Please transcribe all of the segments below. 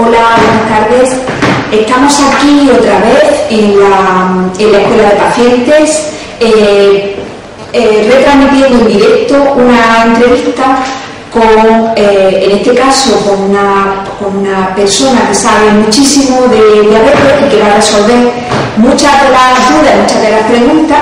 Hola, buenas tardes. Estamos aquí otra vez en la Escuela de Pacientes, retransmitiendo en directo una entrevista con, en este caso, con una persona que sabe muchísimo de diabetes y que va a resolver muchas de las dudas, muchas de las preguntas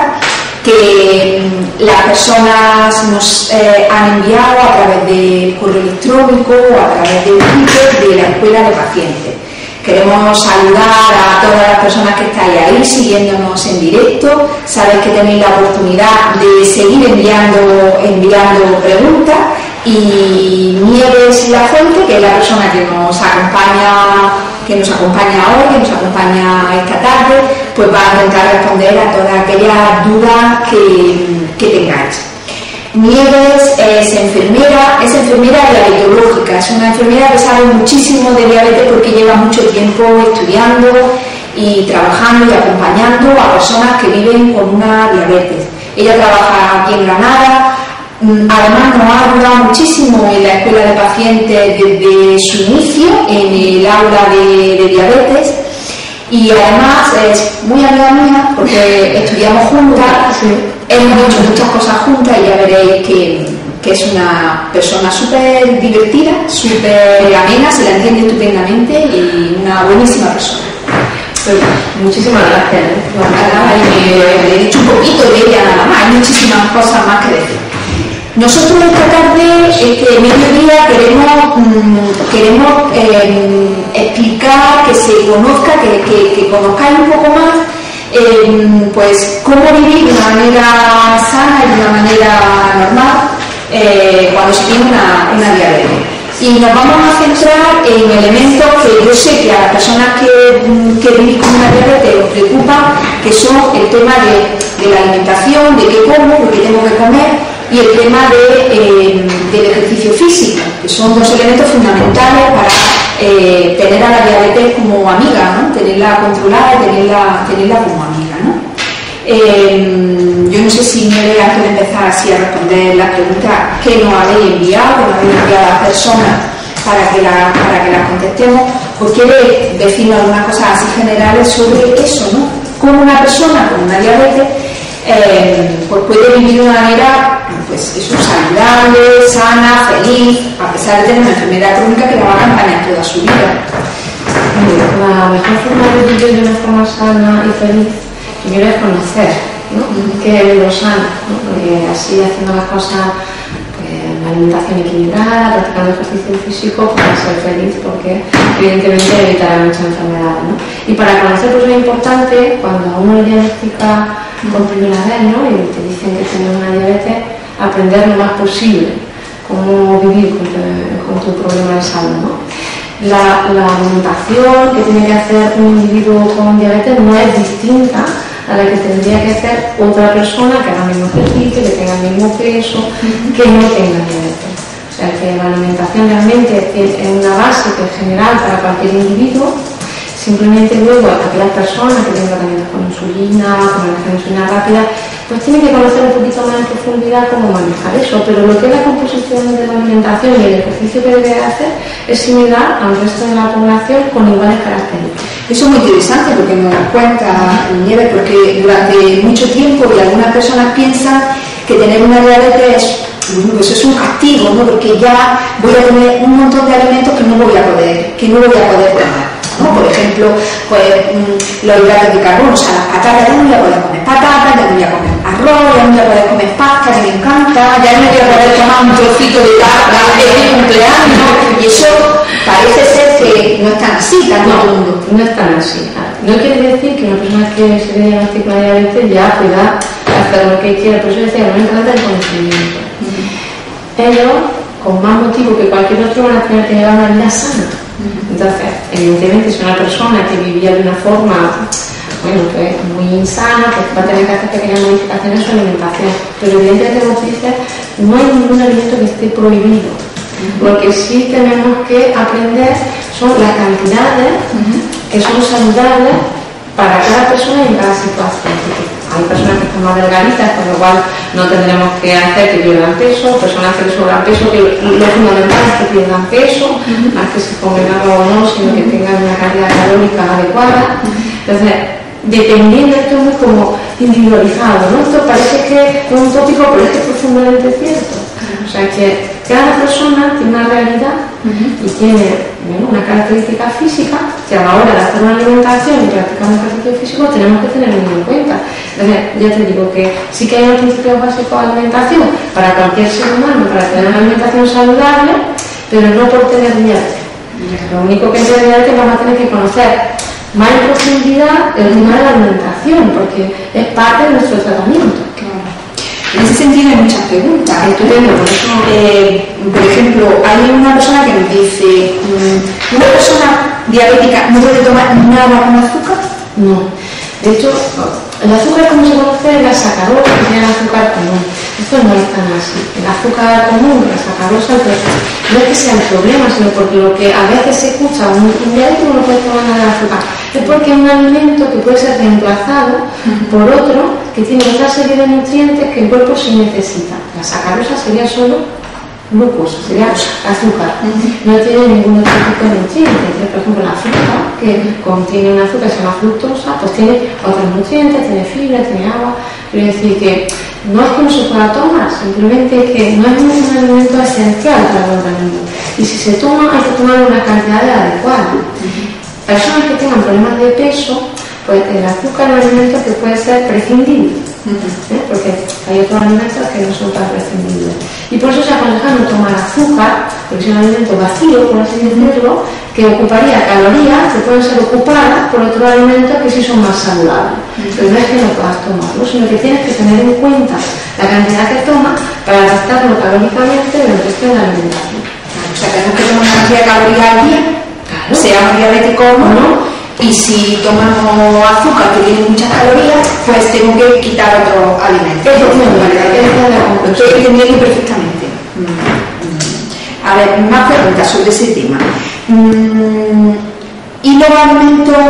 que las personas nos han enviado a través de correo electrónico o a través de Twitter de la Escuela de Pacientes. Queremos saludar a todas las personas que estáis ahí siguiéndonos en directo. Sabéis que tenéis la oportunidad de seguir enviando preguntas. Y Nieves Lafuente, que es la persona que nos acompaña hoy, que nos acompaña esta tarde, pues va a intentar responder a todas aquellas dudas que tengáis. Nieves es enfermera diabetológica, es una enfermera que sabe muchísimo de diabetes porque lleva mucho tiempo estudiando y trabajando y acompañando a personas que viven con una diabetes. Ella trabaja aquí en Granada. Además nos ha ayudado muchísimo en la Escuela de Pacientes desde su inicio en el aula de diabetes, y además es muy amiga mía porque estudiamos juntas, hemos hecho muchas cosas juntas y ya veréis que es una persona súper divertida, súper amena, se la entiende estupendamente y una buenísima persona. Pues, muchísimas gracias. He dicho un poquito de ella nada más, hay muchísimas cosas más que decir. Nosotros esta tarde, este mediodía, queremos explicar, que se conozca, que conozcáis un poco más, pues cómo vivir de una manera sana y de una manera normal cuando se tiene una diabetes. Y nos vamos a centrar en elementos que yo sé que a las personas que vivís con una diabetes os preocupan, que son el tema de la alimentación, de qué como, de qué tengo que comer, y el tema del ejercicio físico, que son dos elementos fundamentales para tener a la diabetes como amiga, ¿no? Tenerla controlada y tenerla como amiga, ¿no? Yo no sé si Nieves, antes de empezar así a responder la pregunta que nos habéis enviado a las personas para que las contestemos, pues quiere decirnos algunas cosas así generales sobre eso, ¿no? Cómo una persona con una diabetes pues puede vivir de una manera pues eso, saludable, sana, feliz, a pesar de tener una enfermedad crónica que la va a acompañar toda su vida. La mejor forma de vivir de una forma sana y feliz primero es conocer, ¿no? ¿Qué es lo sano? ¿No? Porque así, haciendo las cosas, pues, la alimentación equilibrada, practicando ejercicio físico, pues ser feliz, porque evidentemente evitará muchas enfermedades, ¿no? Y para conocer, pues es importante, cuando a uno le diagnostica por primera vez, ¿no? Y te dicen que tienes una diabetes, aprender lo más posible cómo vivir con tu problema de salud, ¿no? La alimentación que tiene que hacer un individuo con diabetes no es distinta a la que tendría que hacer otra persona que haga el mismo ejercicio, que tenga el mismo peso, que no tenga diabetes. O sea que la alimentación realmente es una base que es general para cualquier individuo. Simplemente luego aquellas personas que tienen tratamientos con insulina, con la insulina rápida, pues tienen que conocer un poquito más en profundidad cómo manejar eso, pero lo que es la composición de la alimentación y el ejercicio que debe hacer es similar al resto de la población con iguales características. Eso es muy interesante porque me das cuenta, Nieves, porque durante mucho tiempo y algunas personas piensan que tener una diabetes pues es un castigo, ¿no? Porque ya voy a tener un montón de alimentos que no voy a poder comer, ¿no? Por ejemplo, pues los hidratos de carbono, o sea, las patatas, ya no voy a poder comer patatas, ya no voy a comer arroz, ya no voy a poder comer pasta, que me encanta, ya no voy a poder tomar un trocito de tarta de cumpleaños, y eso parece ser que no es tan así, no es tan así. No quiere decir que una persona que se le diagnostica una diabetes ya pueda hacer lo que quiera, por eso decía, no me trata el conocimiento. Ellos, con más motivo que cualquier otro, van a tener que llevar una vida sana. Entonces, evidentemente, si una persona que vivía de una forma, bueno, pues muy insana, pues va a tener que hacer pequeñas modificaciones en su alimentación. Pero evidentemente, como dices, no hay ningún alimento que esté prohibido. Lo que sí tenemos que aprender son las cantidades que son saludables para cada persona y en cada situación. Hay personas que están más delgaditas, con lo cual no tendremos que hacer que pierdan peso, personas que les sobran peso, que lo fundamental es que pierdan peso, más que se comen algo o no, sino que tengan una cantidad calórica adecuada. Entonces, dependiendo, esto es muy como individualizado, ¿no? Esto parece que es un tópico, pero es que es profundamente cierto. O sea, que cada persona tiene una realidad y tiene, bueno, una característica física que a la hora de hacer una alimentación y practicar un ejercicio físico tenemos que tener muy en cuenta. Entonces, ya te digo que sí que hay unos principios básicos de alimentación para cualquier ser humano, para tener una alimentación saludable, pero no por tener diabetes. Lo único que tiene diabetes vamos a tener que conocer más en profundidad el tema de la alimentación, porque es parte de nuestro tratamiento. En ese sentido hay muchas preguntas. Por ejemplo, hay una persona que nos dice, ¿una persona diabética no puede tomar nada con azúcar? No. De hecho, el azúcar, como se conoce, es la sacarosa, que tiene el azúcar común. Esto no es tan así. El azúcar común, la sacarosa, pues, no es que sea el problema, sino porque lo que a veces se escucha, un diabético no puede tomar nada de azúcar, es porque es un alimento que puede ser reemplazado por otro que tiene otra serie de nutrientes que el cuerpo sí necesita. La sacarosa sería solo glucosa, sería azúcar. No tiene ningún otro tipo de nutrientes. Por ejemplo, la fruta, que contiene un azúcar que se llama fructosa, pues tiene otros nutrientes, tiene fibra, tiene agua. Quiero decir que no es que no se pueda tomar, simplemente que no es un alimento esencial para el organismo. Y si se toma, hay que tomar una cantidad adecuada. Personas que tengan problemas de peso, pues el azúcar es un alimento que puede ser prescindible, porque hay otros alimentos que no son tan prescindibles. Y por eso se aconseja no tomar azúcar, porque es un alimento vacío, por así decirlo, que ocuparía calorías que pueden ser ocupadas por otros alimentos que sí son más saludables. Pero no es que no puedas tomarlo, sino que tienes que tener en cuenta la cantidad que tomas para adaptarlo calóricamente del resto de la alimentación. O sea, tenemos que tomar una cantidad de calorías al día, seamos diabéticos o no. Y si tomamos azúcar que tiene muchas calorías, pues tengo que quitar otros alimentos. Estoy entendiendo perfectamente. A ver, más preguntas sobre ese tema. ¿Y los alimentos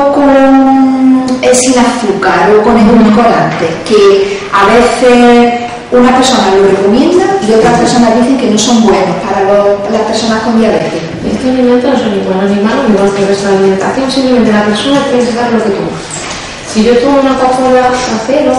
sin azúcar o con edulcorantes? Que a veces una persona lo recomienda y otras personas dicen que no son buenos para las personas con diabetes. Estos alimentos no son ni buenos ni malos, ni buenos que el resto de la alimentación, simplemente la persona tiene que saber lo que toma. Si yo tomo una Coca-Cola cero,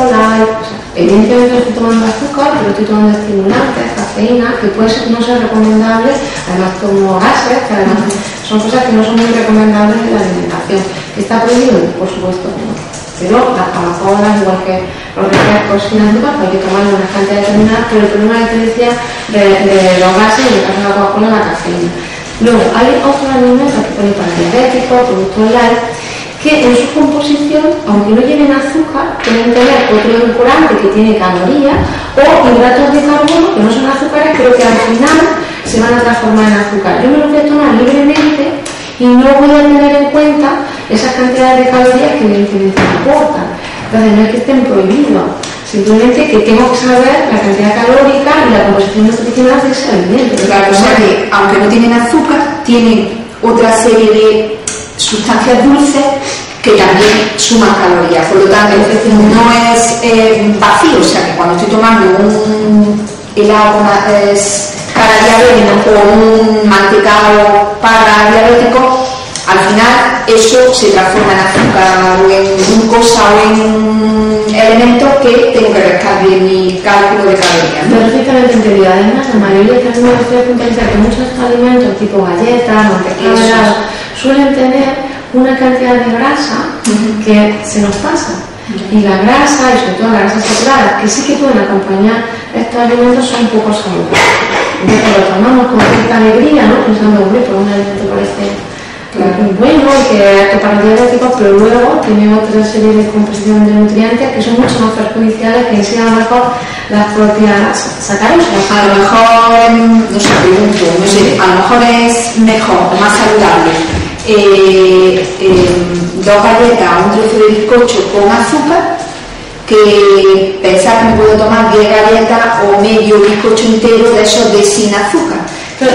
evidentemente no estoy tomando azúcar, pero estoy tomando estimulantes, cafeína, que puede ser, no ser recomendable, además como gases, que además son cosas que no son muy recomendables en la alimentación. ¿Está prohibido? Por supuesto que no. Pero las Coca-Colas, igual que los refrescos sin azúcar, pues hay que tomar una cantidad determinada, pero el problema que te decía de los gases, en el caso de la Coca-Cola, la cafeína. Luego, hay otros alimentos que ponen para diabéticos, productos light, que en su composición, aunque no lleven azúcar, pueden tener otro edulcorante que tiene calorías o hidratos de carbono que no son azúcares, pero que al final se van a transformar en azúcar. Yo me lo voy a tomar libremente y no voy a tener en cuenta esas cantidades de calorías que evidentemente me aportan. Entonces no es que estén prohibidos, simplemente que tengo que saber la cantidad calórica y la composición nutricional de ese alimento. Claro, o sea que aunque no tienen azúcar, tienen otra serie de sustancias dulces que también suman calorías. Por lo tanto, no es vacío, o sea que cuando estoy tomando un helado para diabético o un mantecado para diabético, al final eso se transforma en azúcar o en glucosa o en elementos que tengo que restar de mi cálculo de calorías, ¿no? Perfectamente entendido. Además, la mayoría de los me gustaría puntualizar que muchos alimentos tipo galletas, mantecadas, suelen tener una cantidad de grasa que se nos pasa. Y la grasa, y sobre todo la grasa saturada, que sí que pueden acompañar estos alimentos, son poco saludables. Entonces lo tomamos con cierta alegría, ¿no? Pensando, hombre, por un alimento parece muy bueno y que es apto para diabéticos, pero luego tiene otra serie de composición de nutrientes que son mucho más perjudiciales que en sí a lo mejor las propias sacarosas. A lo mejor, no sé, pregunto, no sé, a lo mejor es mejor, más saludable dos galletas o un trozo de bizcocho con azúcar que pensar que me puedo tomar 10 galletas o medio bizcocho entero de esos de sin azúcar. Pero,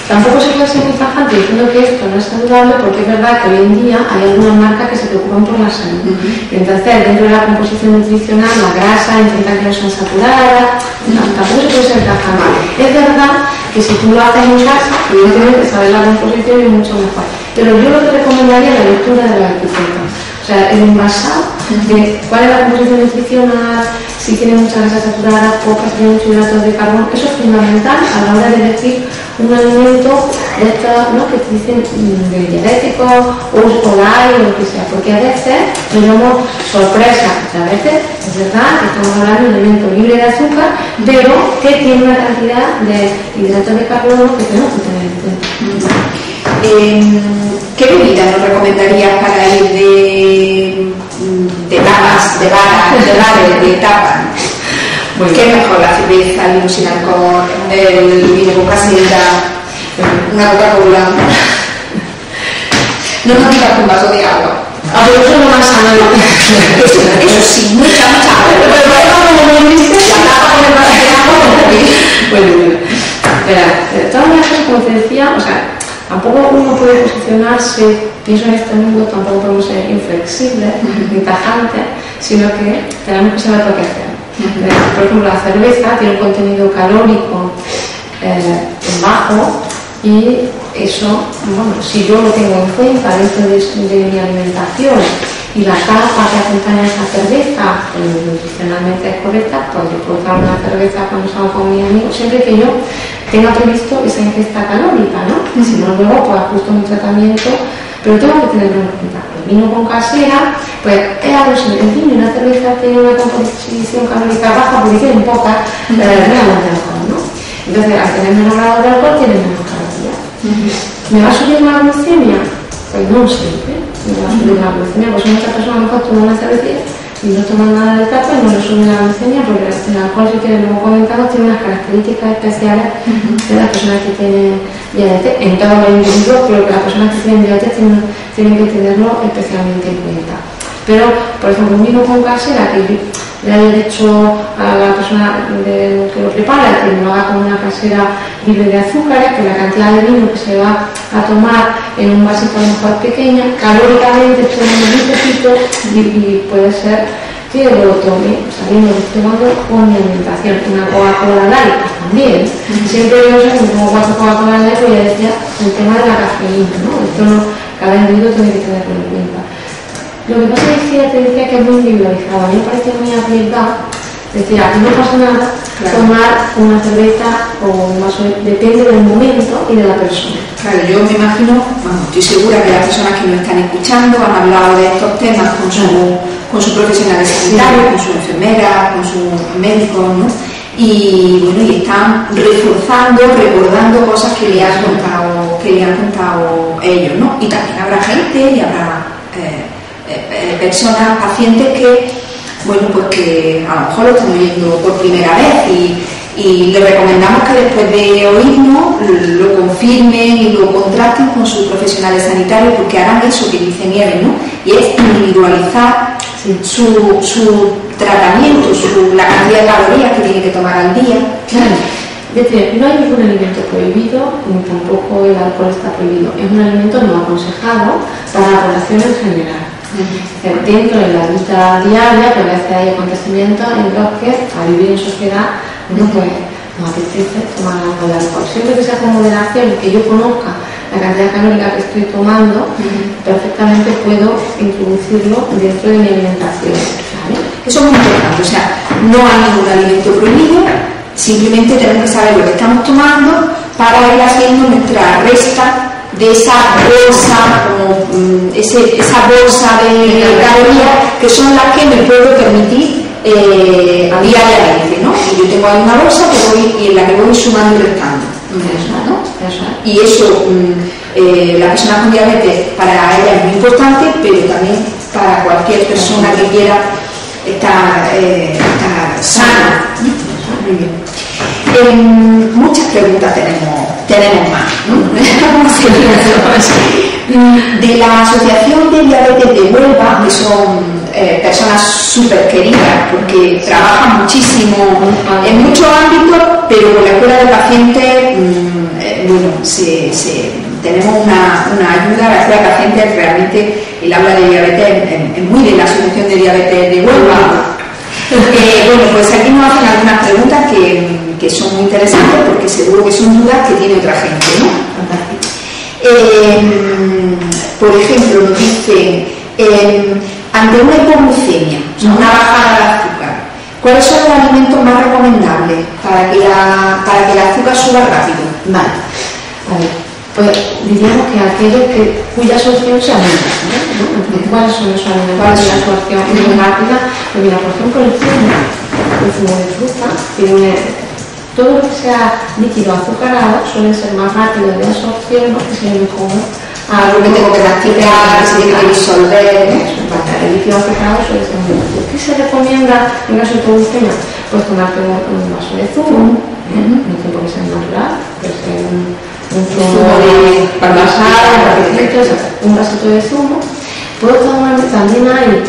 tampoco se puede ser muy tajante diciendo que esto no es saludable, porque es verdad que hoy en día hay algunas marcas que se preocupan por la salud. Y entonces, dentro de la composición nutricional, la grasa intentan que no sean saturadas, tampoco se puede ser tajante. Es verdad que si tú lo haces en casa, Evidentemente, saber la composición es mucho mejor. Pero yo lo que recomendaría es la lectura de la etiqueta. O sea, el envasado de cuál es la composición nutricional, si tiene mucha grasa saturada, pocas, tiene muchos hidratos de carbono. Eso es fundamental a la hora de elegir un alimento de estos, ¿no?, que te dicen de diabético o light o lo que sea. Porque a veces nos damos sorpresa. O sea, a veces es verdad que estamos hablando de un alimento libre de azúcar, pero que tiene una cantidad de hidratos de carbono que tenemos que tener en cuenta. ¿Qué bebida nos recomendarías para ir de tapas, de bares, de tapas? ¿Qué es mejor, la cerveza, el vino sin alcohol, el vino con casera, una Coca-Cola? No nos digas un vaso de agua. A ver, eso no más sano. Eso sí, mucha agua. Pero como dices, la tapa con el vaso de agua. Bueno. Espera, todas las cosas, como te decía, o sea, tampoco uno puede posicionarse, pienso en este mundo, tampoco podemos ser inflexibles ni tajantes, sino que tenemos que saber lo que hacer. Por ejemplo, la cerveza tiene un contenido calórico bajo y eso, bueno, si yo lo tengo en cuenta dentro de mi alimentación y la tapa que acompaña a esa cerveza nutricionalmente es correcta, pues yo puedo usar una cerveza cuando salgo con mis amigos, siempre que yo tenga previsto esa ingesta calórica, ¿no? Si no, luego pues ajusto mi tratamiento, pero tengo que tenerlo en cuenta. El vino con casera, pues es algo simple. El vino y la cerveza tienen una composición calórica baja porque tienen pocas gramos de alcohol, ¿no? Entonces, al tener menos grado de alcohol, tienen menos calorías. ¿Me va a subir la glucemia? Pues no siempre. Me va a subir la glucemia, pues muchas personas a lo mejor toman una cerveza y no toman nada de tapa y no le suben la glucemia porque el alcohol, sí que lo hemos comentado, tiene unas características especiales de las personas que tienen diabetes. En todos los individuos, pero que las personas que tienen diabetes tienen que tenerlo especialmente en cuenta. Pero, por ejemplo, un vino con casera que le haya dicho a la persona que lo prepara que lo haga con una casera libre de azúcares, que la cantidad de vino que se va a tomar en un vasito a lo mejor pequeña, calóricamente estoy muy poquito y puede ser que lo tome sabiendo que estoy tomando con mi alimentación. Una Coca-Cola Light pues también. Siempre yo sé que como cuatro Coca-Cola Light, pues ya decía el tema de la cafeína, ¿no? Esto no, cada individuo tiene que tenerlo en cuenta. Lo que pasa es que ya te decía que es muy individualizado. A mí me parece muy arriesgado decir, aquí no pasa nada, tomar una cerveza o un vaso, depende del momento y de la persona. Claro, yo me imagino, bueno, estoy segura que las personas que nos están escuchando han hablado de estos temas con sus profesionales sanitarios, con sus enfermeras, con sus médicos, ¿no? Y bueno, y están reforzando, recordando cosas que le han contado ellos, ¿no? Y también habrá gente y habrá personas, pacientes que, bueno, pues que a lo mejor lo están oyendo por primera vez y les recomendamos que después de oírnos lo confirmen y lo contrasten con sus profesionales sanitarios, porque harán eso que dice Nieves, ¿no? Y es individualizar su tratamiento, la cantidad de calorías que tiene que tomar al día. Claro. Es decir, no hay ningún alimento prohibido, ni tampoco el alcohol está prohibido. Es un alimento no aconsejado para la población en general. Dentro de la vida diaria, pues a veces hay acontecimientos en los que, al vivir en sociedad, uno pues nos apetece tomar algo de alcohol. Siempre que sea con moderación y que yo conozca la cantidad calórica que estoy tomando, perfectamente puedo introducirlo dentro de mi alimentación. ¿Vale? Eso es muy importante, o sea, no hay ningún alimento prohibido, simplemente tenemos que saber lo que estamos tomando para ir haciendo nuestra resta de esa bolsa, esa bolsa de calorías que son las que me puedo permitir diariamente, ¿no? Y yo tengo ahí una bolsa y en la que voy sumando y restando, ¿no? Y eso, la persona con diabetes para ella es muy importante, pero también para cualquier persona que quiera estar sana. Muy bien. Muchas preguntas tenemos más, ¿no? De la Asociación de Diabetes de Huelva, que son personas súper queridas porque trabajan muchísimo en muchos ámbitos, pero con la escuela de pacientes, bueno, tenemos una ayuda. La escuela de pacientes realmente, el habla de diabetes es muy de la Asociación de Diabetes de Huelva. Bueno, pues aquí nos hacen algunas preguntas que que son muy interesantes porque seguro que son dudas que tiene otra gente, ¿no? Por ejemplo, nos dice, ante una hipoglucemia, una bajada de azúcar, ¿cuáles son los alimentos más recomendables para que el azúcar suba rápido? Vale, a ver, pues diríamos que aquellos cuya absorción se aumenta, ¿no? ¿Cuáles son esos alimentos cuya absorción es muy rápida? Pues mira, por ejemplo, el zumo de fruta tiene todo lo que sea líquido azucarado suele ser más rápido de absorción, ¿no? Que se le come algo que tengo que masticar, se tiene que disolver, el líquido azucarado suele ser muy rápido. ¿Qué se recomienda en caso de hipoglucemia? Pues tomarte un vaso de zumo, no tiene que ser natural, puede ser un zumo de pasar, un vasito de zumo. Puedo tomar, también hay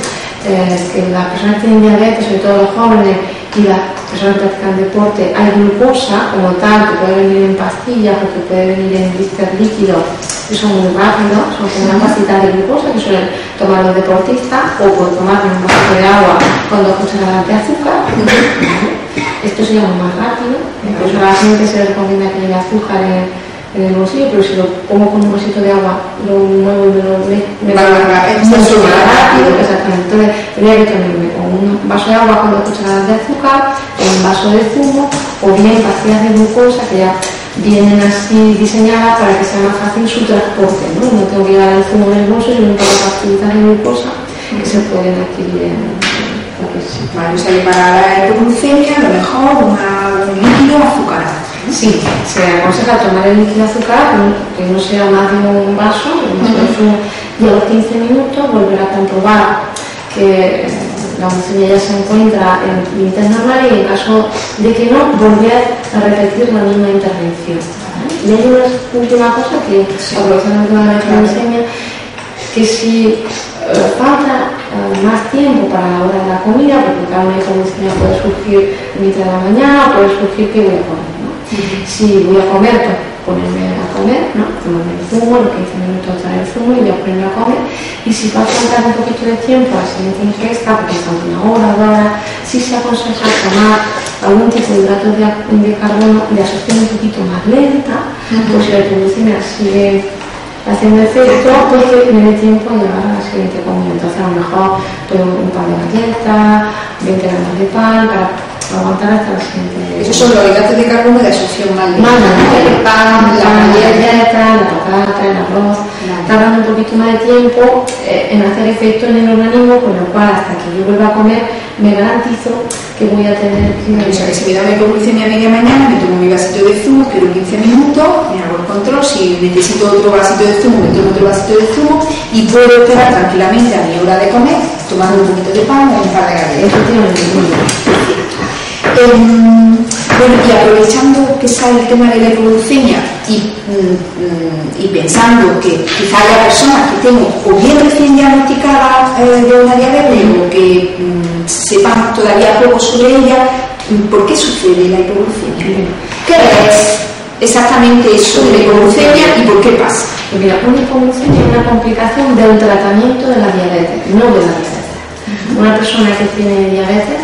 que las personas que tienen diabetes, sobre todo los jóvenes y las personas que practican deporte, hay glucosa como tal, que puede venir en pastillas o que puede venir en blister líquido, que son muy rápidos, son como una pastita de glucosa que suelen tomar los deportistas, o por tomar un vaso de agua con 2 cucharadas de azúcar. Esto sería muy más rápido, incluso a la gente se le recomienda que lleve azúcar en el bolsillo, pero si lo pongo con un vasito de agua, lo muevo y me va mucho más rápido. Exactamente. Entonces, tendría que tomarme un vaso de agua con 2 cucharadas de azúcar, un vaso de zumo, o bien pastillas de glucosa que ya vienen así diseñadas para que sea más fácil su transporte, ¿no? No tengo que llevar el zumo en el bolso, sino que pastillitas de glucosa que se pueden adquirir en cualquier sitio. Vale, o sea, para la hipoglucemia, a lo mejor un líquido azucarado. Sí, se aconseja tomar el líquido azucarado, que no sea más de un vaso, y a los 15 minutos volver a comprobar que la glucemia ya se encuentra en límites normales y en caso de que no, volver a repetir la misma intervención. Y hay una última cosa que, aprovechando el tema de la glucemia, que si falta más tiempo para la hora de la comida, porque cada una hipoglucemia puede surgir en mitad de la mañana o puede surgir que voy a comer, ¿no? Si voy a comer, pues ponerme a comer, ¿no? Tomarme el zumo, los 15 minutos traer el zumo y voy a ponerme a comer. Y si va a faltar un poquito de tiempo a la siguiente ingesta, porque falta 1 hora, 2 horas, sí se aconseja tomar algún tipo de hidratos de carbono de absorción un poquito más lenta, pues si la hipoglucemia sigue haciendo efecto, pues que me dé tiempo a llegar a la siguiente comida. Entonces a lo mejor pues, un par de galletas, 20 gramos de pan, para aguantar hasta la siguiente. Esos son los hidratos de carbono de absorción más lenta. El pan, la galleta, la patata, el arroz, tardan un poquito más de tiempo en hacer efecto en el organismo, con lo cual hasta que yo vuelva a comer me garantizo que voy a tener que... O sea, que si me da una hipoglucemia a media mañana, me tomo mi vasito de zumo, espero 15 minutos, me hago el control, si necesito otro vasito de zumo, me tomo otro vasito de zumo y puedo esperar tranquilamente a mi hora de comer, tomando un poquito de pan o un par de galletas. Bueno, y aprovechando que sale el tema de la hipoglucemia y pensando que quizá haya personas que tengo o bien recién diagnosticadas de una diabetes o que sepan todavía poco sobre ella, ¿por qué sucede la hipoglucemia? ¿Qué es exactamente eso de la hipoglucemia y por qué pasa? Pues mira, una hipoglucemia es una complicación del tratamiento de la diabetes, no de la diabetes. Una persona que tiene diabetes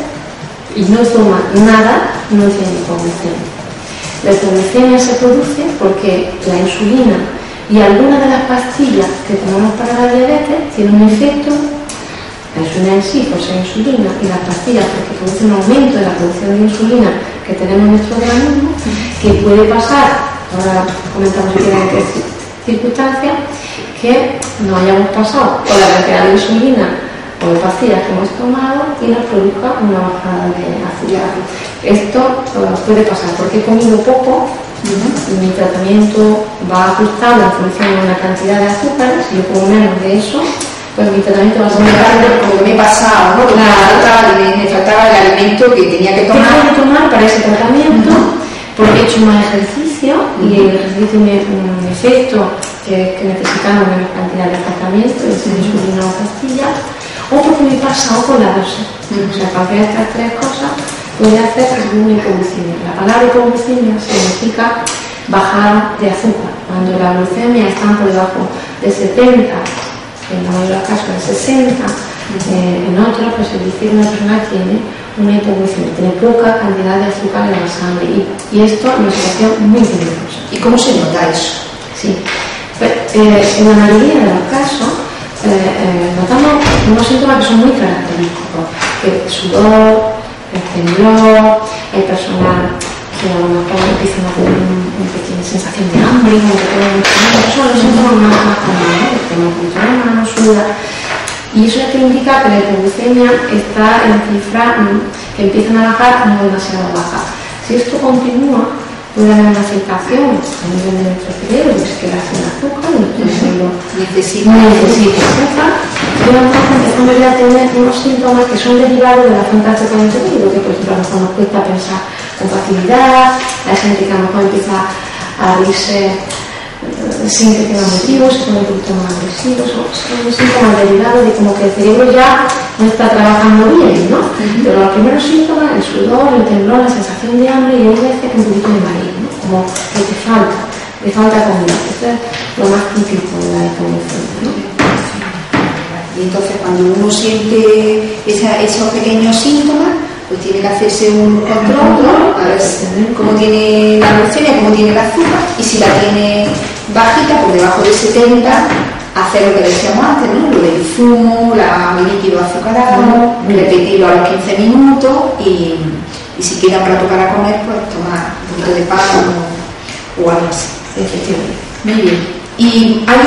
y no toma nada, no tiene hipoglucemia. La hipoglucemia se produce porque la insulina y algunas de las pastillas que tomamos para la diabetes tienen un efecto, la insulina en sí por ser insulina y las pastillas porque producen un aumento de la producción de insulina que tenemos en nuestro organismo, que puede pasar, ahora comentamos en qué circunstancias, que no hayamos pasado por la cantidad de insulina o de pastillas que hemos tomado y nos produzca una bajada de azúcar. Esto puede pasar porque he comido poco, mi tratamiento va ajustado en función de una cantidad de azúcar. Si yo como menos de eso, pues mi tratamiento va a ser como que me he pasado, ¿no? Me faltaba el alimento que tenía que tomar. Tengo que tomar para ese tratamiento porque he hecho más ejercicio y el ejercicio tiene un efecto que necesitamos menos cantidad de tratamiento, es insulina o pastillas, o porque me he pasado con la dosis. O sea, cualquiera de estas 3 cosas puede hacer una hipoglucemia. La palabra hipoglucemia significa bajada de azúcar. Cuando la glucemia está por debajo de 70, en la mayoría de los casos de 60, En otros, pues es decir, una persona tiene una hipoglucemia, tiene poca cantidad de azúcar en la sangre y esto es una situación muy peligrosa. ¿Y cómo se nota eso? Sí, pues, en la mayoría de los casos notamos unos síntomas que son muy característicos, el sudor, el temblor, hay personas que a lo mejor empiezan a tener una pequeña sensación de hambre, son los síntomas más comunes, el tema de la mano, suda. Y eso es que indica que la hipoglucemia está en cifras que empiezan a bajar no demasiado bajas. Si esto continúa, puede haber una afectación a nivel de nuestro cerebro, que se queda sin azúcar, y nuestro cerebro necesita azúcar. Y entonces empezamos ya a tener unos síntomas que son derivados de la falta de azúcar en el cerebro, que por ejemplo a lo mejor nos cuesta pensar con facilidad, hay gente que a lo mejor empieza a abrirse sin que tenga motivos, se pone un poquito más agresivos, son síntomas derivados de como que el cerebro ya no está trabajando bien, ¿no? Pero los primeros síntomas, el sudor, el temblor, la sensación de hambre y hay veces que un poquito de mareo, ¿no? Como que te falta comida. Eso es lo más típico de la hipoglucemia, ¿no? Y entonces cuando uno siente esos pequeños síntomas, pues tiene que hacerse un control, ¿no? A ver cómo tiene la glucemia, cómo tiene el azúcar, y si la tiene bajita, por debajo de 70, hacer lo que decíamos antes, ¿no? Lo del zumo, el líquido azucarado, repetirlo a los 15 minutos y si queda un rato para comer, pues tomar un poquito de pan o algo así. Efectivamente. Muy bien. Y hay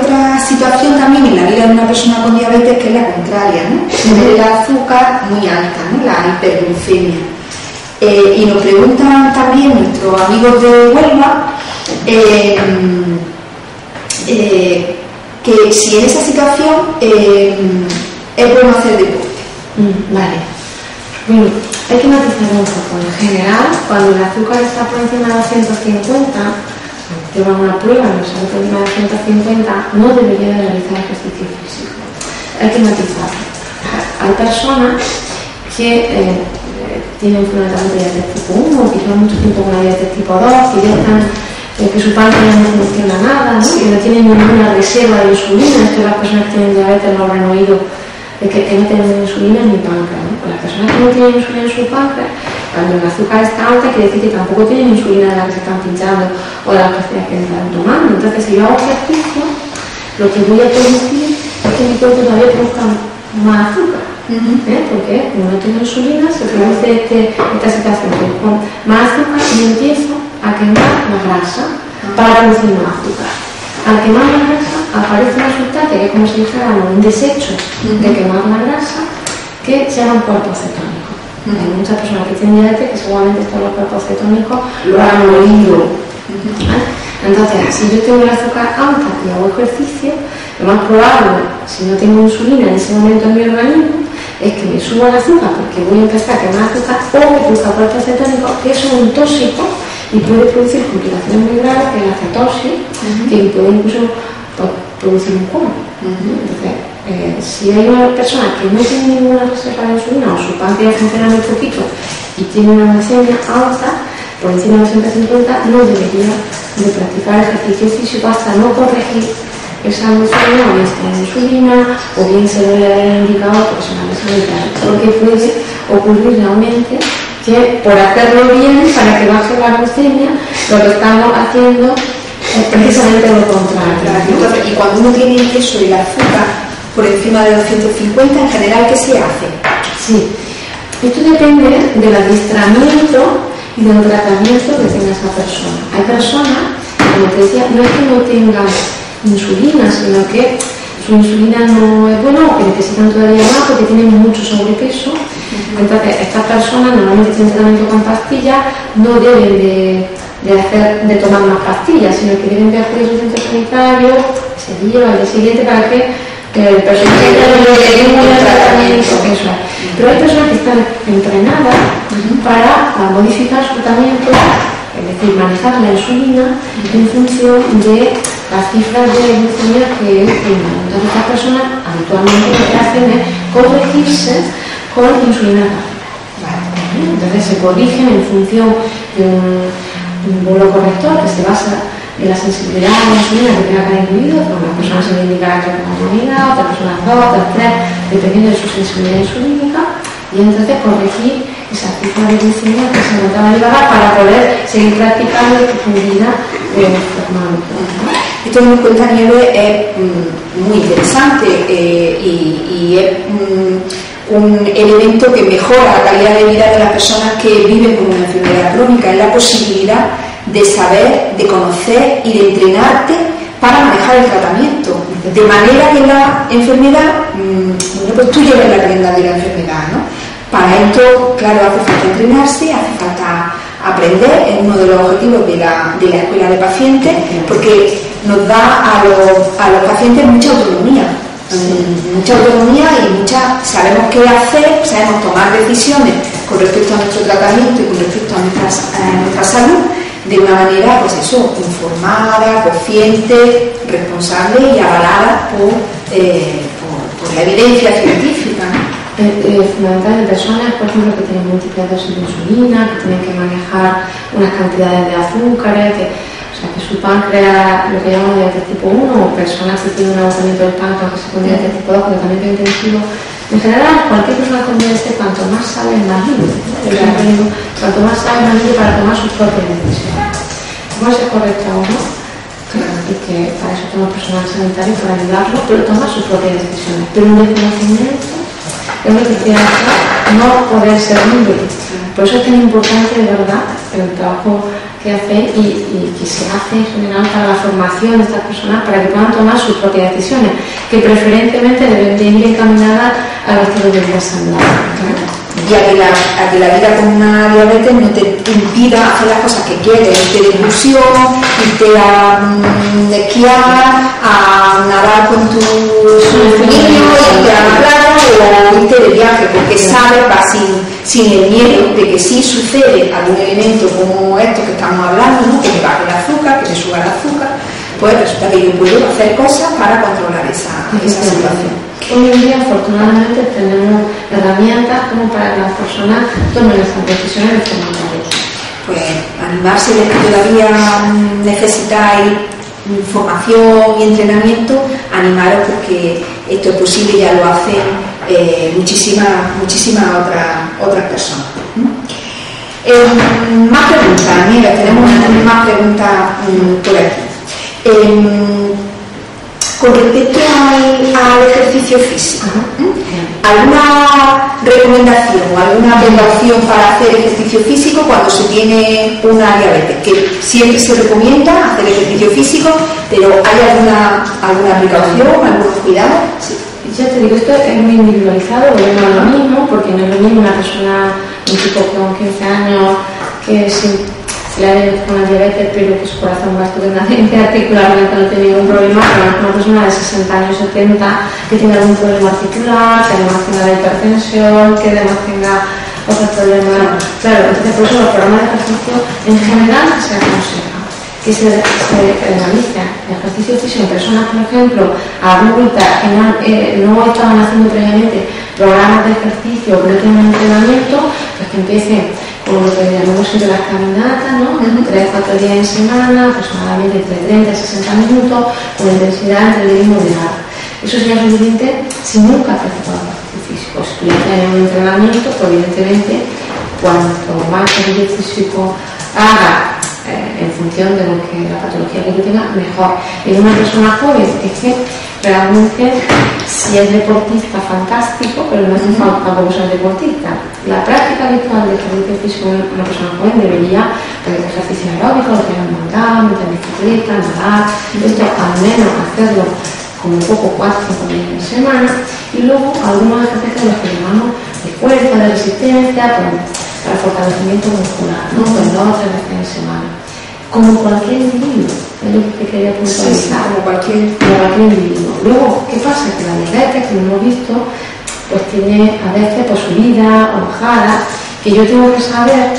otra situación también en la vida de una persona con diabetes que es la contraria, ¿no? Tener el azúcar muy alta, ¿no? La hiperglucemia. Y nos preguntan también nuestros amigos de Huelva que si en esa situación es bueno hacer deporte. Vale. Bueno, hay que matizar un poco. En general, cuando el azúcar está por encima de 250, llevan una prueba, no sale por encima de 150, no debería de realizar ejercicio físico. Hay que matizar. Hay personas que tienen fundamentalmente diabetes tipo 1, que llevan mucho tiempo con la diabetes tipo 2, que ya están, que su páncreas no funciona nada, ¿no? Que no tienen ninguna reserva de insulina. Esto las personas que tienen diabetes lo habrán oído, de que no tienen insulina en mi páncreas, ¿no? Pues las personas que no tienen insulina en su páncreas, cuando el azúcar está alta, quiere decir que tampoco tienen insulina de la que se están pinchando o de la que están tomando. Entonces, si yo hago ejercicio, lo que voy a producir es que mi cuerpo todavía produzca más azúcar. Porque como no tengo insulina, se produce esta situación que con más azúcar y empiezo a quemar la grasa para producir más azúcar. Al quemar la grasa aparece una sustancia que es como si dijéramos un desecho de quemar la grasa, que se llama un cuerpo cetónico. Hay muchas personas que tienen diabetes que seguramente estos los cuerpos cetónicos lo han oído. Entonces, si yo tengo el azúcar alta y hago ejercicio, lo más probable, si no tengo insulina en ese momento en mi organismo, es que me suba el azúcar porque voy a empezar a quemar azúcar o que produzca cuerpos cetónicos, que es un tóxico y puede producir complicaciones muy graves, que es la cetosis, que puede incluso producir un coma. Entonces, si hay una persona que no tiene ninguna reserva de insulina o su páncreas funciona muy poquito y tiene una glucemia alta, por encima de 150, no debería de practicar ejercicio físico hasta no corregir esa glucemia, o bien está en insulina, o bien se debe haber indicado profesionales sanitarios. Porque puede ocurrir realmente que por hacerlo bien, para que baje la glucemia, lo que estamos haciendo es precisamente lo contrario. Entonces, y cuando uno tiene eso y el azúcar por encima de 250, en general, ¿qué se hace? Sí, esto depende del adiestramiento y del tratamiento que tenga esa persona. Hay personas, como te decía, no es que no tengan insulina, sino que su insulina no es buena o que necesitan todavía más porque tienen mucho sobrepeso. Entonces, estas personas normalmente tienen tratamiento con pastillas, no deben de tomar más pastillas, sino que deben de acudir al centro sanitario ese día o al día siguiente para que el personal le dé un tratamiento. Pero hay personas que están entrenadas para modificar su tratamiento, es decir, manejar la insulina en función de las cifras de glucemia que tengan. Entonces, estas personas habitualmente lo que hacen es corregirse con insulina rápida. Entonces, se corrigen en función de un bolo corrector que se basa y la sensibilidad a la insulina que tenga cada individuo, pues una persona se le indicará que tenga una unidad, otra persona 2, otra 3, dependiendo de su sensibilidad insulínica, y entonces corregir esa cifra de glicemia que se encontraba elevada para poder seguir practicando y profundidad de fármaco. Esto que nos cuenta Nieves es muy interesante y es un elemento que mejora la calidad de vida de las personas que viven con una enfermedad crónica. Es la posibilidad de saber, de conocer y de entrenarte para manejar el tratamiento. De manera que la enfermedad, bueno, pues tú lleves la rienda de la enfermedad, ¿no? Para esto, claro, hace falta entrenarse, hace falta aprender, es uno de los objetivos de la escuela de pacientes, porque nos da a los pacientes mucha autonomía. Mucha autonomía y sabemos qué hacer, sabemos tomar decisiones con respecto a nuestro tratamiento y con respecto a nuestra salud de una manera, pues eso, informada, consciente, responsable y avalada por la evidencia científica. Fundamental en personas, por ejemplo, que tienen múltiples dosis de insulina, que tienen que manejar unas cantidades de azúcares, que su páncreas, lo que llamamos diabetes tipo 1, o personas que tienen un agotamiento del páncreas que se pone diabetes tipo 2, con tratamiento intensivo. En general, cualquier persona con diabetes, cuanto más sabe, más libre. Cuanto más sabe, más libre para tomar sus propias decisiones. Puede ser correcto o no, y que para eso tenemos personal sanitario para ayudarlo, pero tomar sus propias decisiones. Pero un desconocimiento es lo que quiere hacer no poder ser libre. Por eso es tan importante, de verdad, el trabajo que hace y que se hace en general para la formación de estas personas para que puedan tomar sus propias decisiones, que preferentemente deben de ir encaminadas a los estilos de vida saludable. Y a que la vida con una diabetes no te impida hacer las cosas que quieres, irte de excursión, irte a esquiar, a nadar con tu niño, irte a la playa o irte de viaje, porque sabes, va sin el miedo de que si sucede algún elemento como esto que estamos hablando, ¿no? Que te baje el azúcar, que te suba el azúcar, pues resulta que yo puedo hacer cosas para controlar esa situación. Hoy en día, afortunadamente, tenemos herramientas como para que las personas tomen estas decisiones de forma correcta. Pues animarse de que todavía necesitáis formación y entrenamiento, animaros porque esto es posible y ya lo hacen muchísimas otras personas. Más preguntas, Nieves, tenemos más preguntas por aquí. Con respecto al ejercicio físico, ¿alguna recomendación o alguna precaución para hacer ejercicio físico cuando se tiene una diabetes? Que siempre se recomienda hacer ejercicio físico, pero ¿hay alguna precaución, algunos cuidados? Sí. Ya te digo, esto es muy individualizado, no es lo mismo, porque no es lo mismo una persona, un tipo con 15 años que se le ha diagnosticado una diabetes, pero que su corazón va estupendamente, articularmente no tiene ningún problema, pero una persona de 60 años, 70, que tiene algún problema articular, que además tenga la hipertensión, que además tenga otros problemas. Claro, entonces por eso los programas de ejercicio en general se aconseja que se realice ejercicio físico en personas, por ejemplo, adultas que no estaban haciendo previamente programas de ejercicio, que no tienen entrenamiento, pues que empiecen con lo que llamamos siempre las caminatas, ¿no? 3-4 días en semana, aproximadamente entre 30 y 60 minutos, con intensidad entre medio y moderada. Eso sería suficiente si nunca has practicado ejercicio físico. Si tú ya tienes un entrenamiento, pues evidentemente, cuanto más ejercicio físico haga en función de lo que la patología que tú tengas, mejor. En una persona joven es que realmente, si es deportista, fantástico, pero no es tampoco ser deportista. La práctica habitual de ejercicio físico en una persona joven debería hacer ejercicio aeróbico, que es montar, montar bicicleta, nadar. Esto al menos hacerlo como poco 4 o 5 días en semana, y luego algunos ejercicios los que llamamos de fuerza, de resistencia, para fortalecimiento muscular, ¿no? Pues 2 o 3 veces en semana. Como cualquier individuo, es lo que quería puntualizar. Como cualquier individuo. Luego, ¿qué pasa? Que la diabetes, como hemos visto, pues tiene a veces subida o bajada, que yo tengo que saber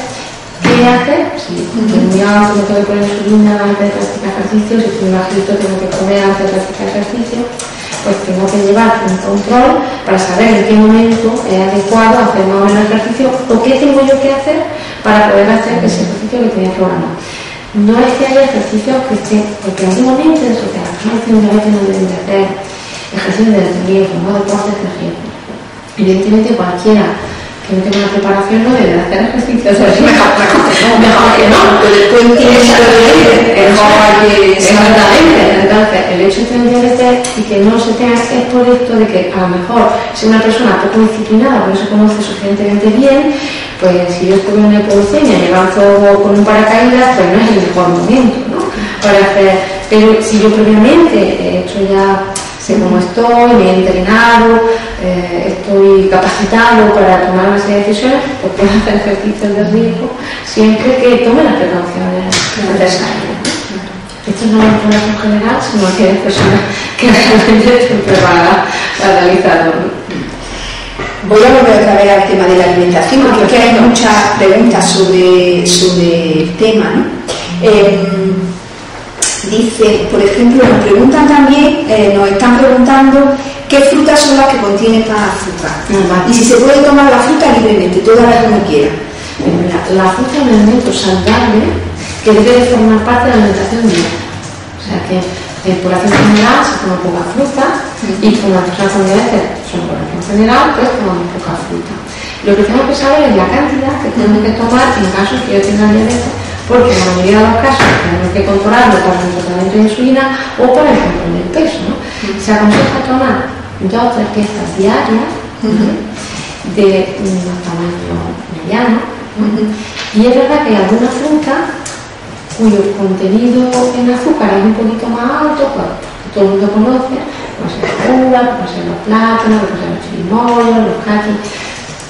qué hacer. Si estoy muy alto, me tengo que poner insulina antes de practicar ejercicio, si estoy bajito, tengo que comer antes de practicar ejercicio, pues tengo que llevar un control para saber en qué momento es adecuado hacer más o menos ejercicio o qué tengo yo que hacer para poder hacer ese ejercicio que tenía programado. no es que haya ejercicios que estén, porque antiguamente las personas que tienen diabetes no deben de hacer ejercicios de riesgo, no deportes de riesgo. Evidentemente cualquiera que no tenga una preparación no debe hacer ejercicios de riesgo. Mejor que no. Exactamente. Entonces, el hecho de tener diabetes y que no se tenga es por esto de que a lo mejor si una persona poco disciplinada o no se conoce suficientemente bien, pues si yo estoy en una hipoglucemia y me lanzo con un paracaídas, pues no es el mejor momento, ¿no? Para hacer, pero si yo previamente he hecho ya, sé cómo estoy, me he entrenado, estoy capacitado para tomar una serie de decisiones, pues puedo hacer ejercicios de riesgo siempre que tome las precauciones necesarias. Esto no es una población general, sino que hay personas que realmente están preparadas para realizarlo. Voy a volver otra vez al tema de la alimentación, porque es que hay muchas preguntas sobre el tema, ¿no? Dice, por ejemplo, nos preguntan también, nos están preguntando qué frutas son las que contienen más azúcar y si se puede tomar la fruta libremente, toda la que uno quiera. Mira, la fruta es un alimento saludable que debe de formar parte de la alimentación diaria. O sea que en población general se toma poca fruta y con las personas con diabetes son población general, pues tomamos poca fruta. Lo que tenemos que saber es la cantidad que tenemos que tomar en caso que yo tenga diabetes, porque en la mayoría de los casos tenemos que controlarlo para el tratamiento de insulina o para el control del peso, ¿no? Se aconseja tomar 2 o 3 piezas diarias de un tamaño mediano, y es verdad que hay alguna fruta cuyo contenido en azúcar es un poquito más alto, pues, que todo el mundo conoce, puede ser la uva, puede ser los plátanos, puede ser los chirimoyos, los kakis,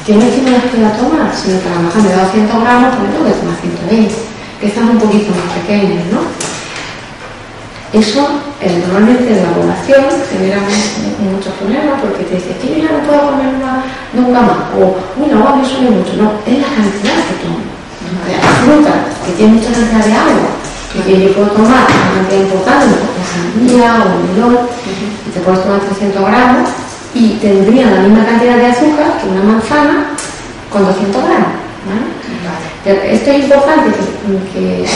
que no es que no los pueda tomar, sino que a lo mejor me da 200 gramos, pues tengo que tomar 120, que están un poquito más pequeños, ¿no? Eso normalmente en la población genera muchos problemas porque te dice que yo ya no puedo comer nunca más, o uy, la agua me sube mucho, no, es la cantidad que tomo. La fruta, que tiene mucha cantidad de agua, que yo puedo tomar una cantidad importante, una sandía o un melón, y te puedes tomar 300 gramos y tendría la misma cantidad de azúcar que una manzana con 200 gramos. ¿Vale? Esto es importante que